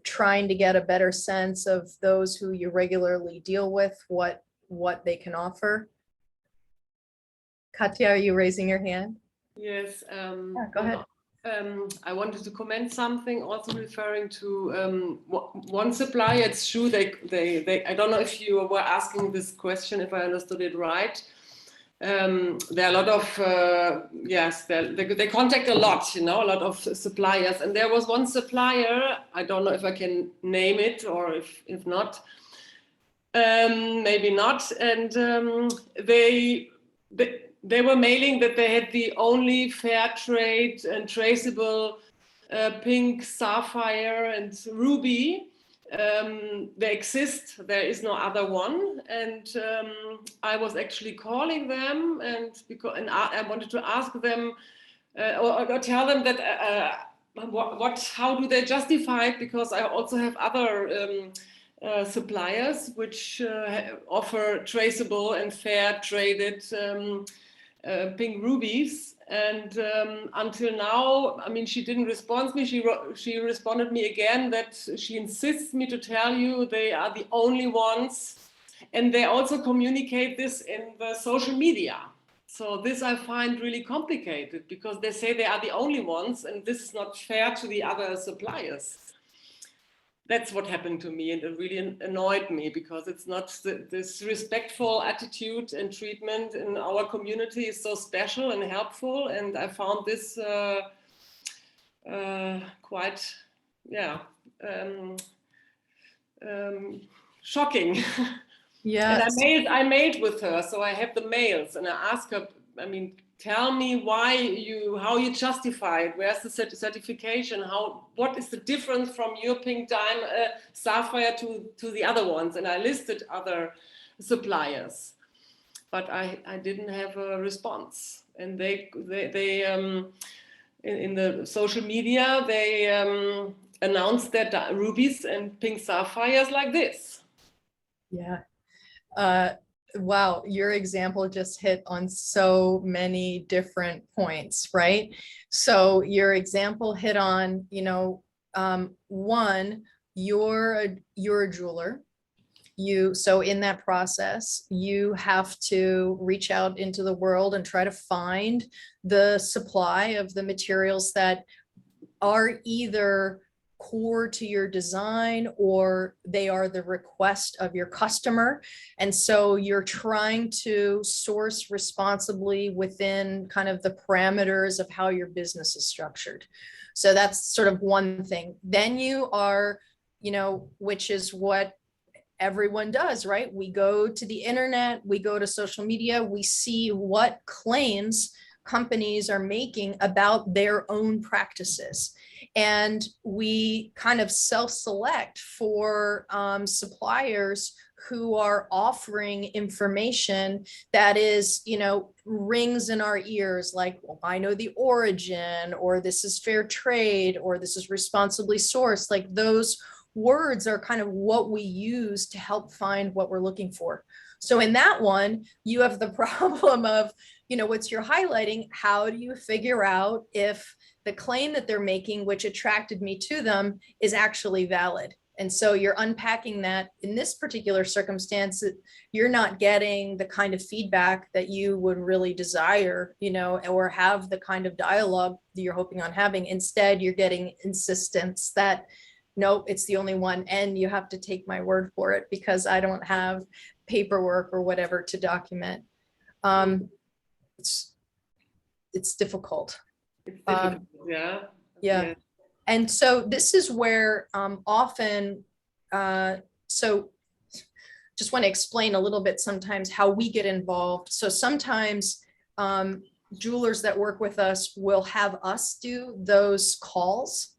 trying to get a better sense of those who you regularly deal with, what they can offer. Katya, are you raising your hand? Yes. Go ahead. I wanted to comment something, also referring to one supplier. It's true, they I don't know if you were asking this question, if I understood it right. There are a lot of, yes, they contact a lot, you know, a lot of suppliers. And there was one supplier, I don't know if I can name it, or if not, maybe not. And they were mailing that they had the only fair trade and traceable pink, sapphire, and ruby. They exist, there is no other one. And I was actually calling them, and I wanted to ask them or tell them that how do they justify it, because I also have other suppliers which offer traceable and fair traded pink rubies. And until now, I mean, she didn't respond to me. She responded me again that she insists me to tell you they are the only ones, and they also communicate this in the social media. So this I find really complicated, because they say they are the only ones, and this is not fair to the other suppliers. That's what happened to me, and it really annoyed me, because it's not this respectful attitude and treatment in our community is so special and helpful. And I found this quite, yeah, shocking. Yeah. And I mailed with her, so I have the mails, and I asked her, I mean, tell me how you justify it. Where's the certification? What is the difference from your pink sapphire to the other ones? And I listed other suppliers, but I didn't have a response. And they in the social media, they announced their rubies and pink sapphires like this. Yeah. Wow, your example just hit on so many different points, right? So your example hit on, you know, one, you're a jeweler. So in that process, you have to reach out into the world and try to find the supply of the materials that are either core to your design or they are the request of your customer. And so you're trying to source responsibly within kind of the parameters of how your business is structured. So that's sort of one thing. Then you are, which is what everyone does, right? We go to the internet, we go to social media, we see what claims companies are making about their own practices. And we kind of self-select for suppliers who are offering information that is, rings in our ears like, well, I know the origin, or this is fair trade, or this is responsibly sourced. Like those words are kind of what we use to help find what we're looking for. So in that one, you have the problem of, what you're highlighting. How do you figure out if the claim that they're making, which attracted me to them, is actually valid? And so you're unpacking that. In this particular circumstance, you're not getting the kind of feedback that you would really desire, or have the kind of dialogue that you're hoping on having. Instead, you're getting insistence that, nope, it's the only one, and you have to take my word for it because I don't have paperwork or whatever to document. It's difficult. It's difficult, yeah. Yeah. And so this is where often, so just want to explain a little bit sometimes how we get involved. So sometimes jewelers that work with us will have us do those calls,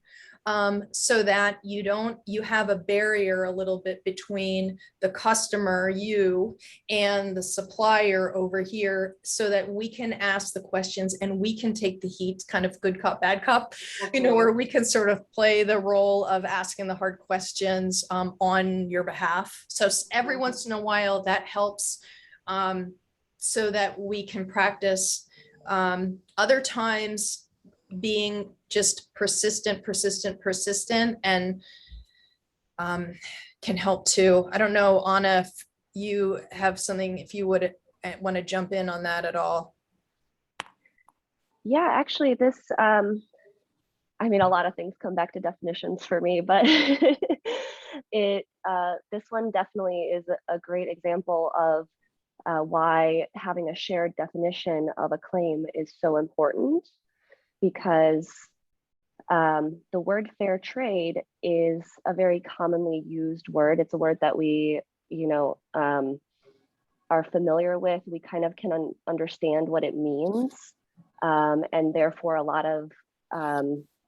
so that you have a barrier a little bit between the customer, you, and the supplier over here, so that we can ask the questions and we can take the heat, kind of good cop, bad cop, where we can sort of play the role of asking the hard questions on your behalf. So every once in a while that helps, so that we can practice. Other times, being just persistent and can help too. I don't know, Anna, if you have something, if you would want to jump in on that at all. Yeah, actually this, a lot of things come back to definitions for me, but this one definitely is a great example of why having a shared definition of a claim is so important, because the word fair trade is a very commonly used word. It's a word that we, are familiar with. We kind of can understand what it means. And therefore a lot of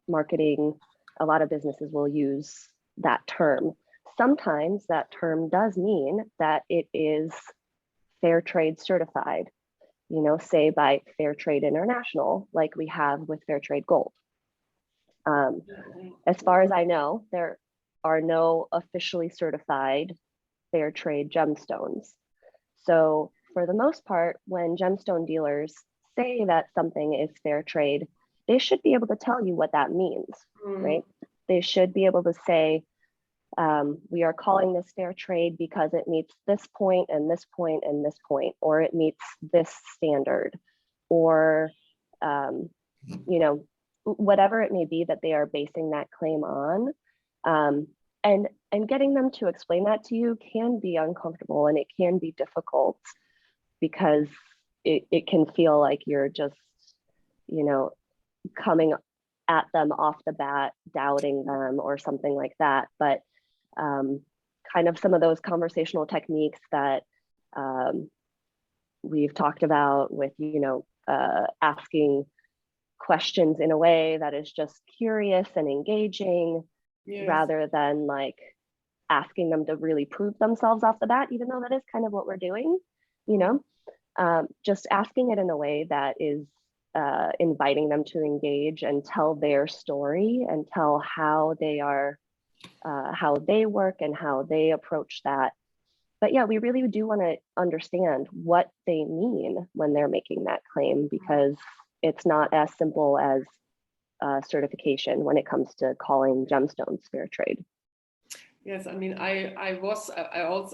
marketing, a lot of businesses will use that term. Sometimes that term does mean that it is fair trade certified, say by Fair Trade International, like we have with Fair Trade Gold. As far as I know, there are no officially certified fair trade gemstones. So for the most part, when gemstone dealers say that something is fair trade, they should be able to tell you what that means, right? They should be able to say, we are calling this fair trade because it meets this point and this point and this point, or it meets this standard, or, whatever it may be that they are basing that claim on. And getting them to explain that to you can be uncomfortable, and it can be difficult because it can feel like you're just, coming at them off the bat, doubting them or something like that. But kind of some of those conversational techniques that we've talked about with, asking questions in a way that is just curious and engaging, yes, rather than like asking them to really prove themselves off the bat, even though that is kind of what we're doing, just asking it in a way that is inviting them to engage and tell their story and tell how they are, how they work and how they approach that. But yeah, we really do want to understand what they mean when they're making that claim, because it's not as simple as certification when it comes to calling gemstones fair trade. Yes, I mean, I also,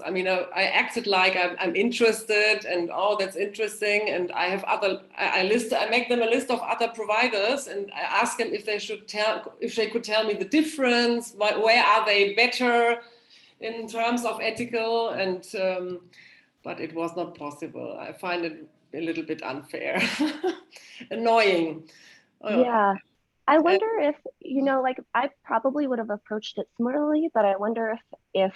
I mean, I acted like I'm interested and, oh, that's interesting. And I have I make them a list of other providers and I ask them if they could tell me the difference, where are they better in terms of ethical, and, but it was not possible. I find it a little bit unfair, annoying. Yeah. I wonder if, like I probably would have approached it similarly, but I wonder if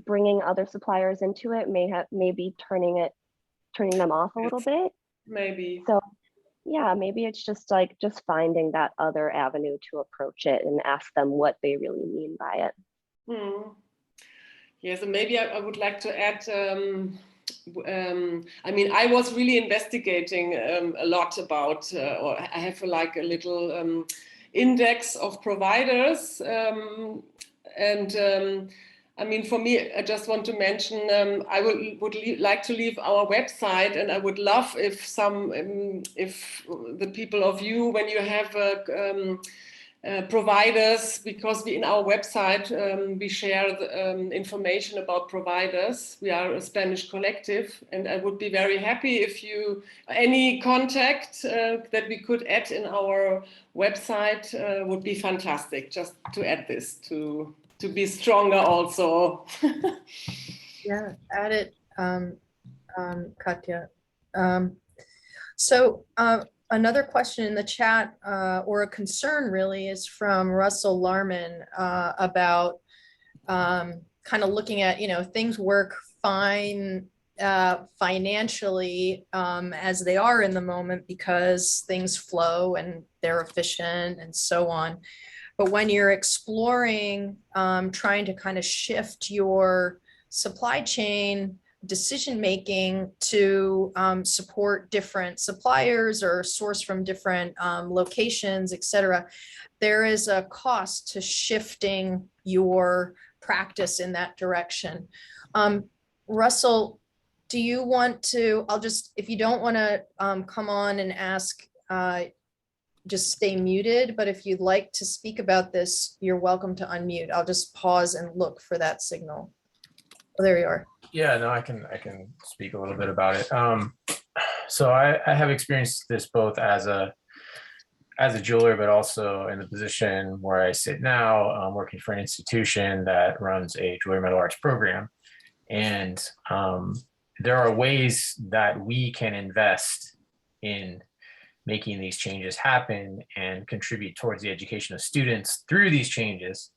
bringing other suppliers into it may be turning them off a little bit. Maybe. So yeah, maybe it's just finding that other avenue to approach it and ask them what they really mean by it. Yes, and maybe I would like to add, I mean, I was really investigating a lot about, or I have like a little index of providers. I mean, for me, I just want to mention, I would like to leave our website, and I would love if if the people of you, when you have providers, because in our website we share information about providers. We are a Spanish collective, and I would be very happy if any contact that we could add in our website would be fantastic. Just to add this to be stronger also. Yeah, add it, Katja. So another question in the chat, or a concern really, is from Russell Larman about kind of looking at, things work fine financially as they are in the moment because things flow and they're efficient and so on. But when you're exploring, trying to kind of shift your supply chain decision-making to support different suppliers or source from different locations, et cetera, there is a cost to shifting your practice in that direction. Russell, do you want to, if you don't want to come on and ask, just stay muted, but if you'd like to speak about this, you're welcome to unmute. I'll just pause and look for that signal. Oh, there you are. Yeah, no, I can speak a little bit about it. So I have experienced this both as a jeweler, but also in the position where I sit now, working for an institution that runs a jewelry metal arts program. And there are ways that we can invest in making these changes happen and contribute towards the education of students through these changes,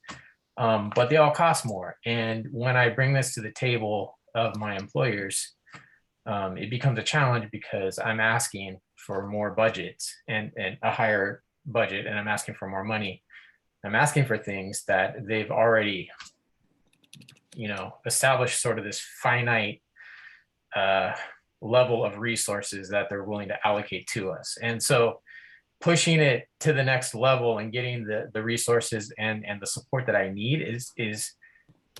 but they all cost more. And when I bring this to the table of my employers, it becomes a challenge because I'm asking for more budgets and a higher budget, and I'm asking for more money. I'm asking for things that they've already, established sort of this finite level of resources that they're willing to allocate to us. And so pushing it to the next level and getting the resources and the support that I need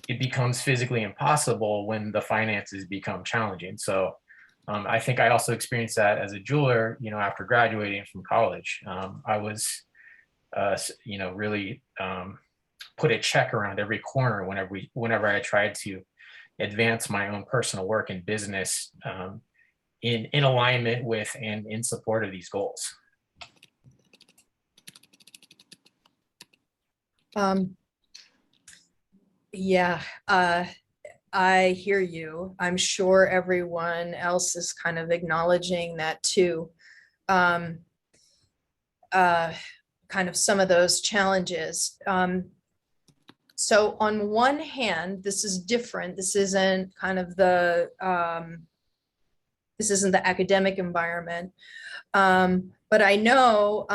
it becomes physically impossible when the finances become challenging. So I think I also experienced that as a jeweler, after graduating from college. I was, really put a check around every corner whenever I tried to advance my own personal work and business in alignment with and in support of these goals. Yeah, I hear you. I'm sure everyone else is kind of acknowledging that too. Kind of some of those challenges. So on one hand, this is different. This isn't kind of this isn't the academic environment. But I know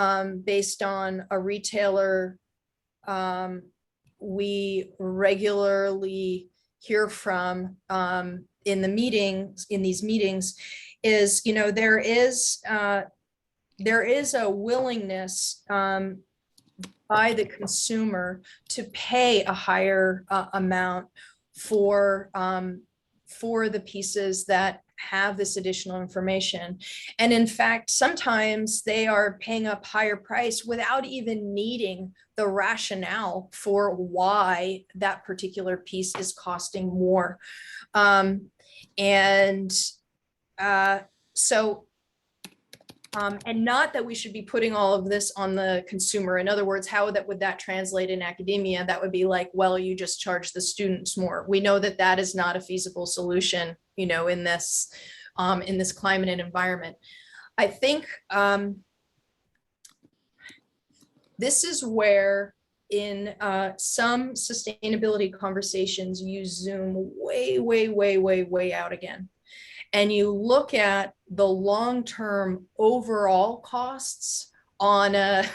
based on a retailer we regularly hear from in these meetings is, there is a willingness by the consumer to pay a higher amount for the pieces that have this additional information. And in fact, sometimes they are paying a higher price without even needing the rationale for why that particular piece is costing more. And so and not that we should be putting all of this on the consumer. In other words, how would that translate in academia? That would be like, well, you just charge the students more. We know that that is not a feasible solution, you know, in this climate and environment. I think this is where in some sustainability conversations, you zoom way out again. And you look at the long-term overall costs on a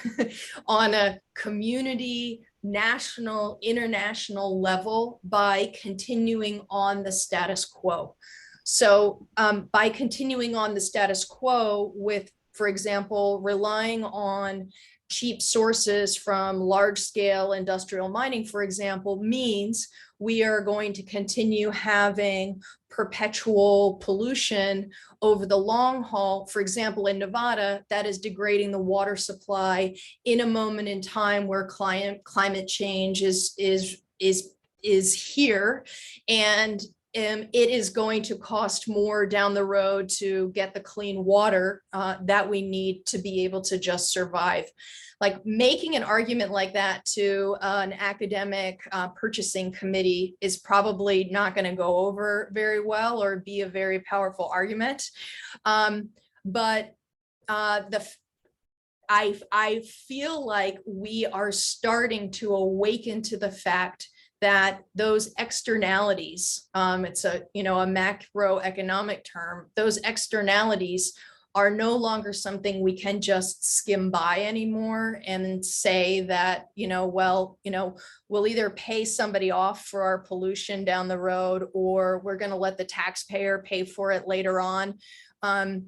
on a community, national, international level by continuing on the status quo. So by continuing on the status quo with, for example, relying on cheap sources from large-scale industrial mining, for example, means we are going to continue having perpetual pollution over the long haul. For example, in Nevada, that is degrading the water supply in a moment in time where climate change is here, and it is going to cost more down the road to get the clean water that we need to be able to just survive. Like making an argument like that to an academic purchasing committee is probably not going to go over very well or be a very powerful argument. But I feel like we are starting to awaken to the fact that those externalities, it's a macroeconomic term, those externalities are no longer something we can just skim by anymore and say that, we'll either pay somebody off for our pollution down the road, or we're going to let the taxpayer pay for it later on. I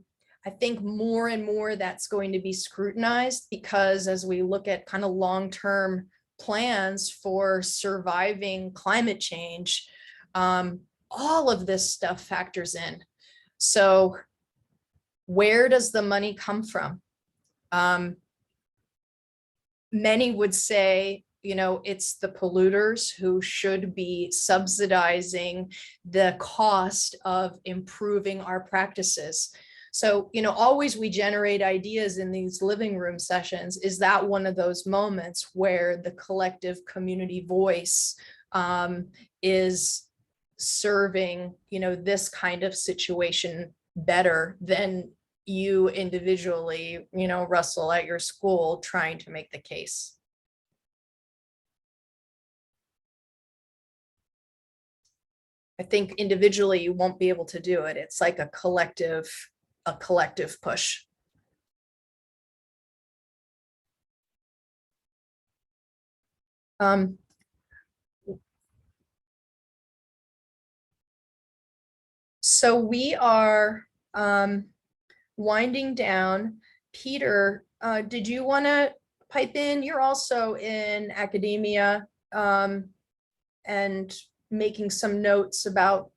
think more and more that's going to be scrutinized, because as we look at kind of long-term plans for surviving climate change, all of this stuff factors in. So where does the money come from? Many would say, it's the polluters who should be subsidizing the cost of improving our practices. So, always we generate ideas in these living room sessions. Is that one of those moments where the collective community voice is serving, this kind of situation better than you individually, Russell, at your school trying to make the case? I think individually you won't be able to do it. It's like a collective push. So we are winding down. Peter, did you want to pipe in? You're also in academia and making some notes about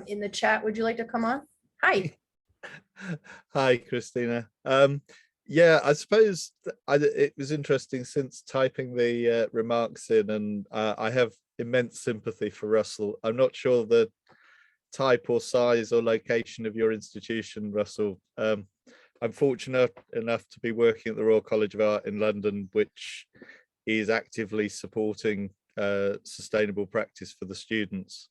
in the chat. Would you like to come on? Hi. Hi, Christina. Yeah, I suppose it was interesting since typing the remarks in, and I have immense sympathy for Russell. I'm not sure the type or size or location of your institution, Russell. I'm fortunate enough to be working at the Royal College of Art in London, which is actively supporting sustainable practice for the students.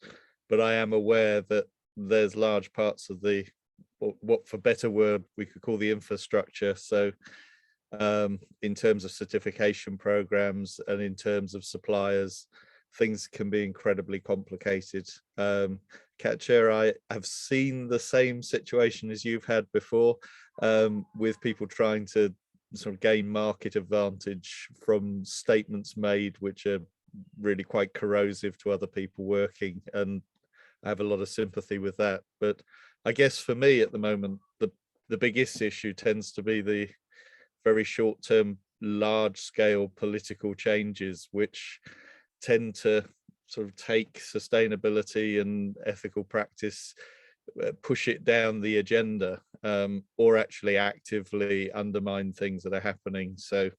But I am aware that there's large parts of the, what for better word we could call the infrastructure. So in terms of certification programs and in terms of suppliers, things can be incredibly complicated. Katja, I have seen the same situation as you've had before, with people trying to sort of gain market advantage from statements made which are really quite corrosive to other people working, and I have a lot of sympathy with that. But I guess for me at the moment, the biggest issue tends to be the very short-term, large-scale political changes, which tend to sort of take sustainability and ethical practice push it down the agenda, or actually actively undermine things that are happening. So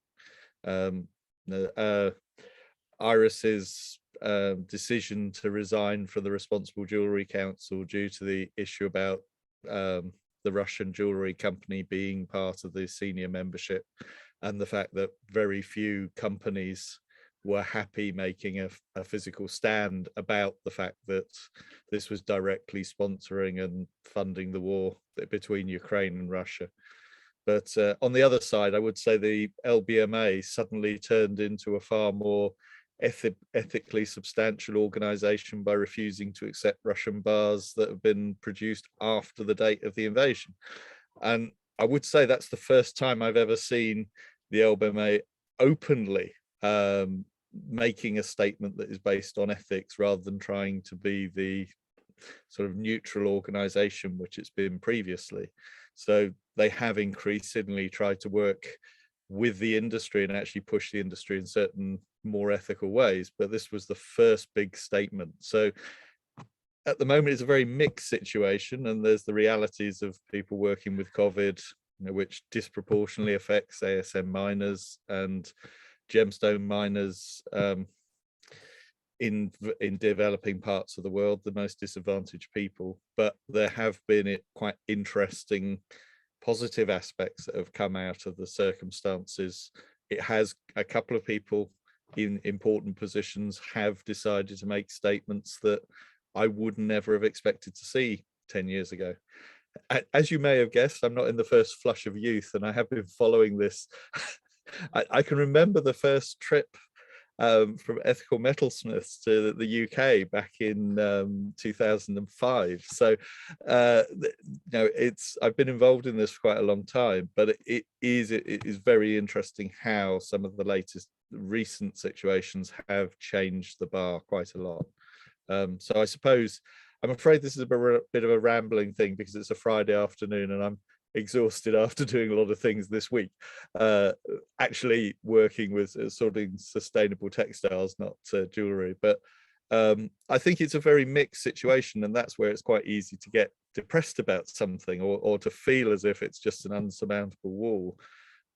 Iris's decision to resign from the Responsible Jewellery Council due to the issue about the Russian jewellery company being part of the senior membership, and the fact that very few companies were happy making a physical stand about the fact that this was directly sponsoring and funding the war between Ukraine and Russia. But on the other side, I would say the LBMA suddenly turned into a far more ethically substantial organization by refusing to accept Russian bars that have been produced after the date of the invasion. And I would say that's the first time I've ever seen the LBMA openly making a statement that is based on ethics rather than trying to be the sort of neutral organization which it's been previously. So they have increasingly tried to work with the industry and actually push the industry in certain more ethical ways, but this was the first big statement. So at the moment it's a very mixed situation, and there's the realities of people working with COVID, which disproportionately affects ASM miners and gemstone miners in developing parts of the world, the most disadvantaged people. But there have been quite interesting positive aspects that have come out of the circumstances. It has, a couple of people in important positions have decided to make statements that I would never have expected to see 10 years ago. As you may have guessed, I'm not in the first flush of youth, and I have been following this. I can remember the first trip from Ethical Metalsmiths to the UK back in 2005. So, I've been involved in this for quite a long time, but it is very interesting how some of the latest recent situations have changed the bar quite a lot. So I suppose, I'm afraid this is a bit of a rambling thing because it's a Friday afternoon and I'm exhausted after doing a lot of things this week, actually working with sorting sustainable textiles, not jewelry. But I think it's a very mixed situation, and that's where it's quite easy to get depressed about something or to feel as if it's just an unsurmountable wall.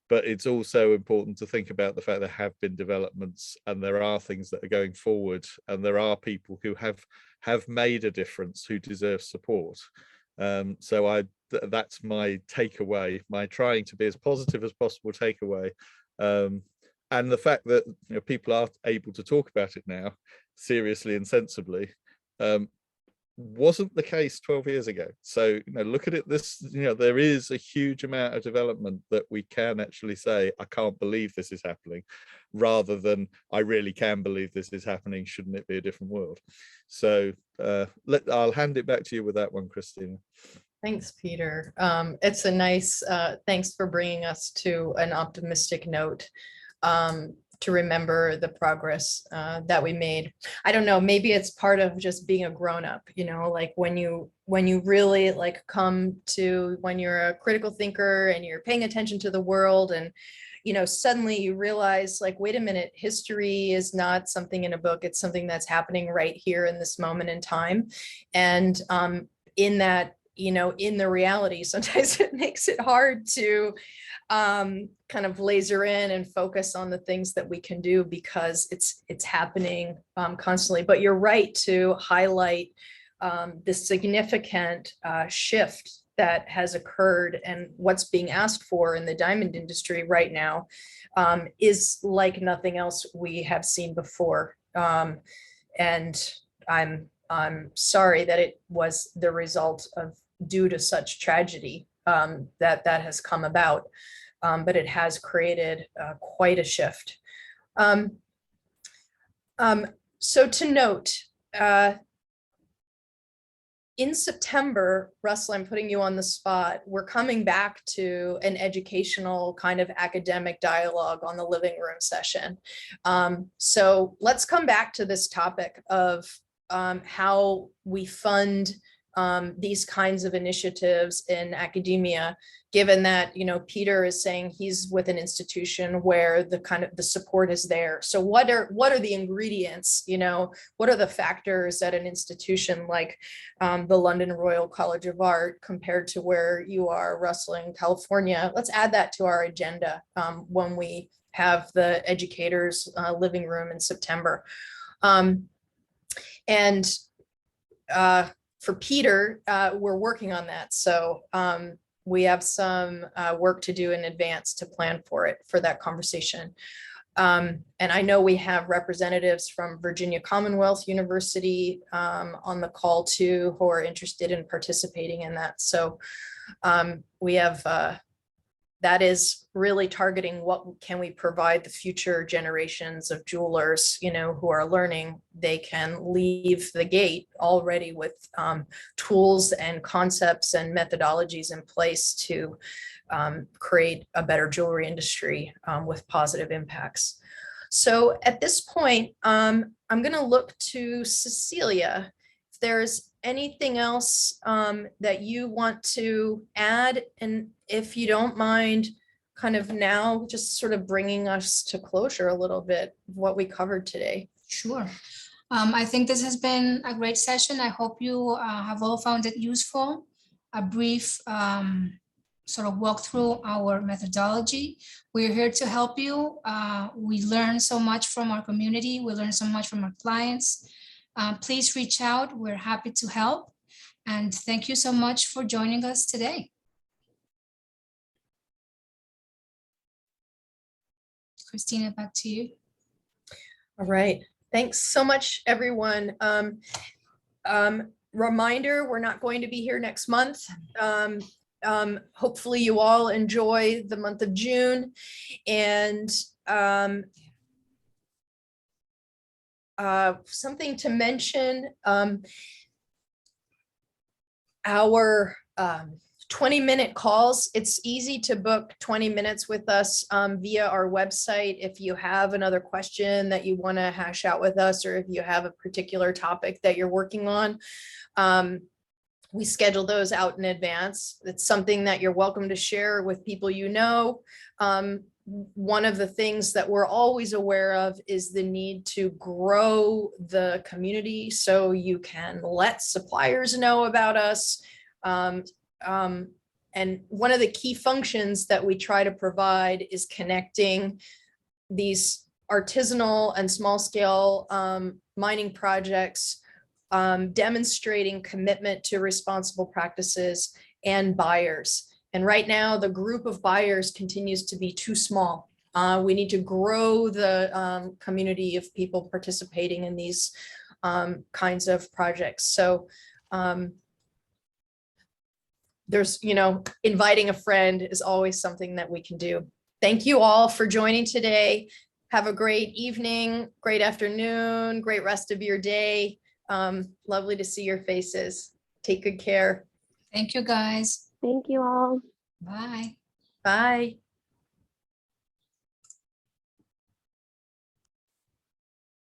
But it's also important to think about the fact there have been developments and there are things that are going forward, and there are people who have made a difference who deserve support. So that's my takeaway, my trying to be as positive as possible takeaway. And the fact that people are able to talk about it now seriously and sensibly wasn't the case 12 years ago. So look at it, there is a huge amount of development that we can actually say, I can't believe this is happening, rather than I really can believe this is happening, shouldn't it be a different world? So I'll hand it back to you with that one, Christina. Thanks, Peter. It's a nice, thanks for bringing us to an optimistic note, to remember the progress that we made. I don't know, maybe it's part of just being a grown-up, like when you really come to, when you're a critical thinker and you're paying attention to the world, and suddenly you realize, wait a minute, history is not something in a book, it's something that's happening right here in this moment in time. And in that, in the reality, sometimes it makes it hard to kind of laser in and focus on the things that we can do, because it's happening constantly. But you're right to highlight the significant shift that has occurred, and what's being asked for in the diamond industry right now is like nothing else we have seen before. And I'm sorry that it was the result of, due to such tragedy, that has come about, but it has created quite a shift. So to note, in September, Russell, I'm putting you on the spot, we're coming back to an educational kind of academic dialogue on the living room session. So let's come back to this topic of how we fund these kinds of initiatives in academia, given that, you know, Peter is saying he's with an institution where the kind of the support is there. So what are the ingredients, you know, what are the factors at an institution like the London Royal College of Art compared to where you are, Russell, in California? Let's add that to our agenda when we have the educators living room in September. For Peter, we're working on that. So we have some work to do in advance to plan for it, for that conversation. And I know we have representatives from Virginia Commonwealth University on the call too, who are interested in participating in that. So we have, that is really targeting what can we provide the future generations of jewelers, you know, who are learning. They can leave the gate already with tools and concepts and methodologies in place to create a better jewelry industry with positive impacts. So at this point, I'm going to look to Cecilia. If there's anything else that you want to add, and if you don't mind, kind of now just sort of bringing us to closure a little bit of what we covered today. Sure. I think this has been a great session. I hope you have all found it useful. A brief sort of walk through our methodology. We're here to help you. We learn so much from our community. We learn so much from our clients. Please reach out. We're happy to help. And thank you so much for joining us today. Christina, back to you. All right. Thanks so much, everyone. Reminder, we're not going to be here next month. Hopefully you all enjoy the month of June, and something to mention, our 20-minute calls. It's easy to book 20 minutes with us via our website. If you have another question that you want to hash out with us, or if you have a particular topic that you're working on, we schedule those out in advance. It's something that you're welcome to share with people you know. One of the things that we're always aware of is the need to grow the community, so you can let suppliers know about us. And one of the key functions that we try to provide is connecting these artisanal and small scale mining projects, demonstrating commitment to responsible practices, and buyers. And right now, the group of buyers continues to be too small. We need to grow the community of people participating in these kinds of projects. So there's, you know, inviting a friend is always something that we can do. Thank you all for joining today. Have a great evening, great afternoon, great rest of your day. Lovely to see your faces. Take good care. Thank you, guys. Thank you all. Bye. Bye.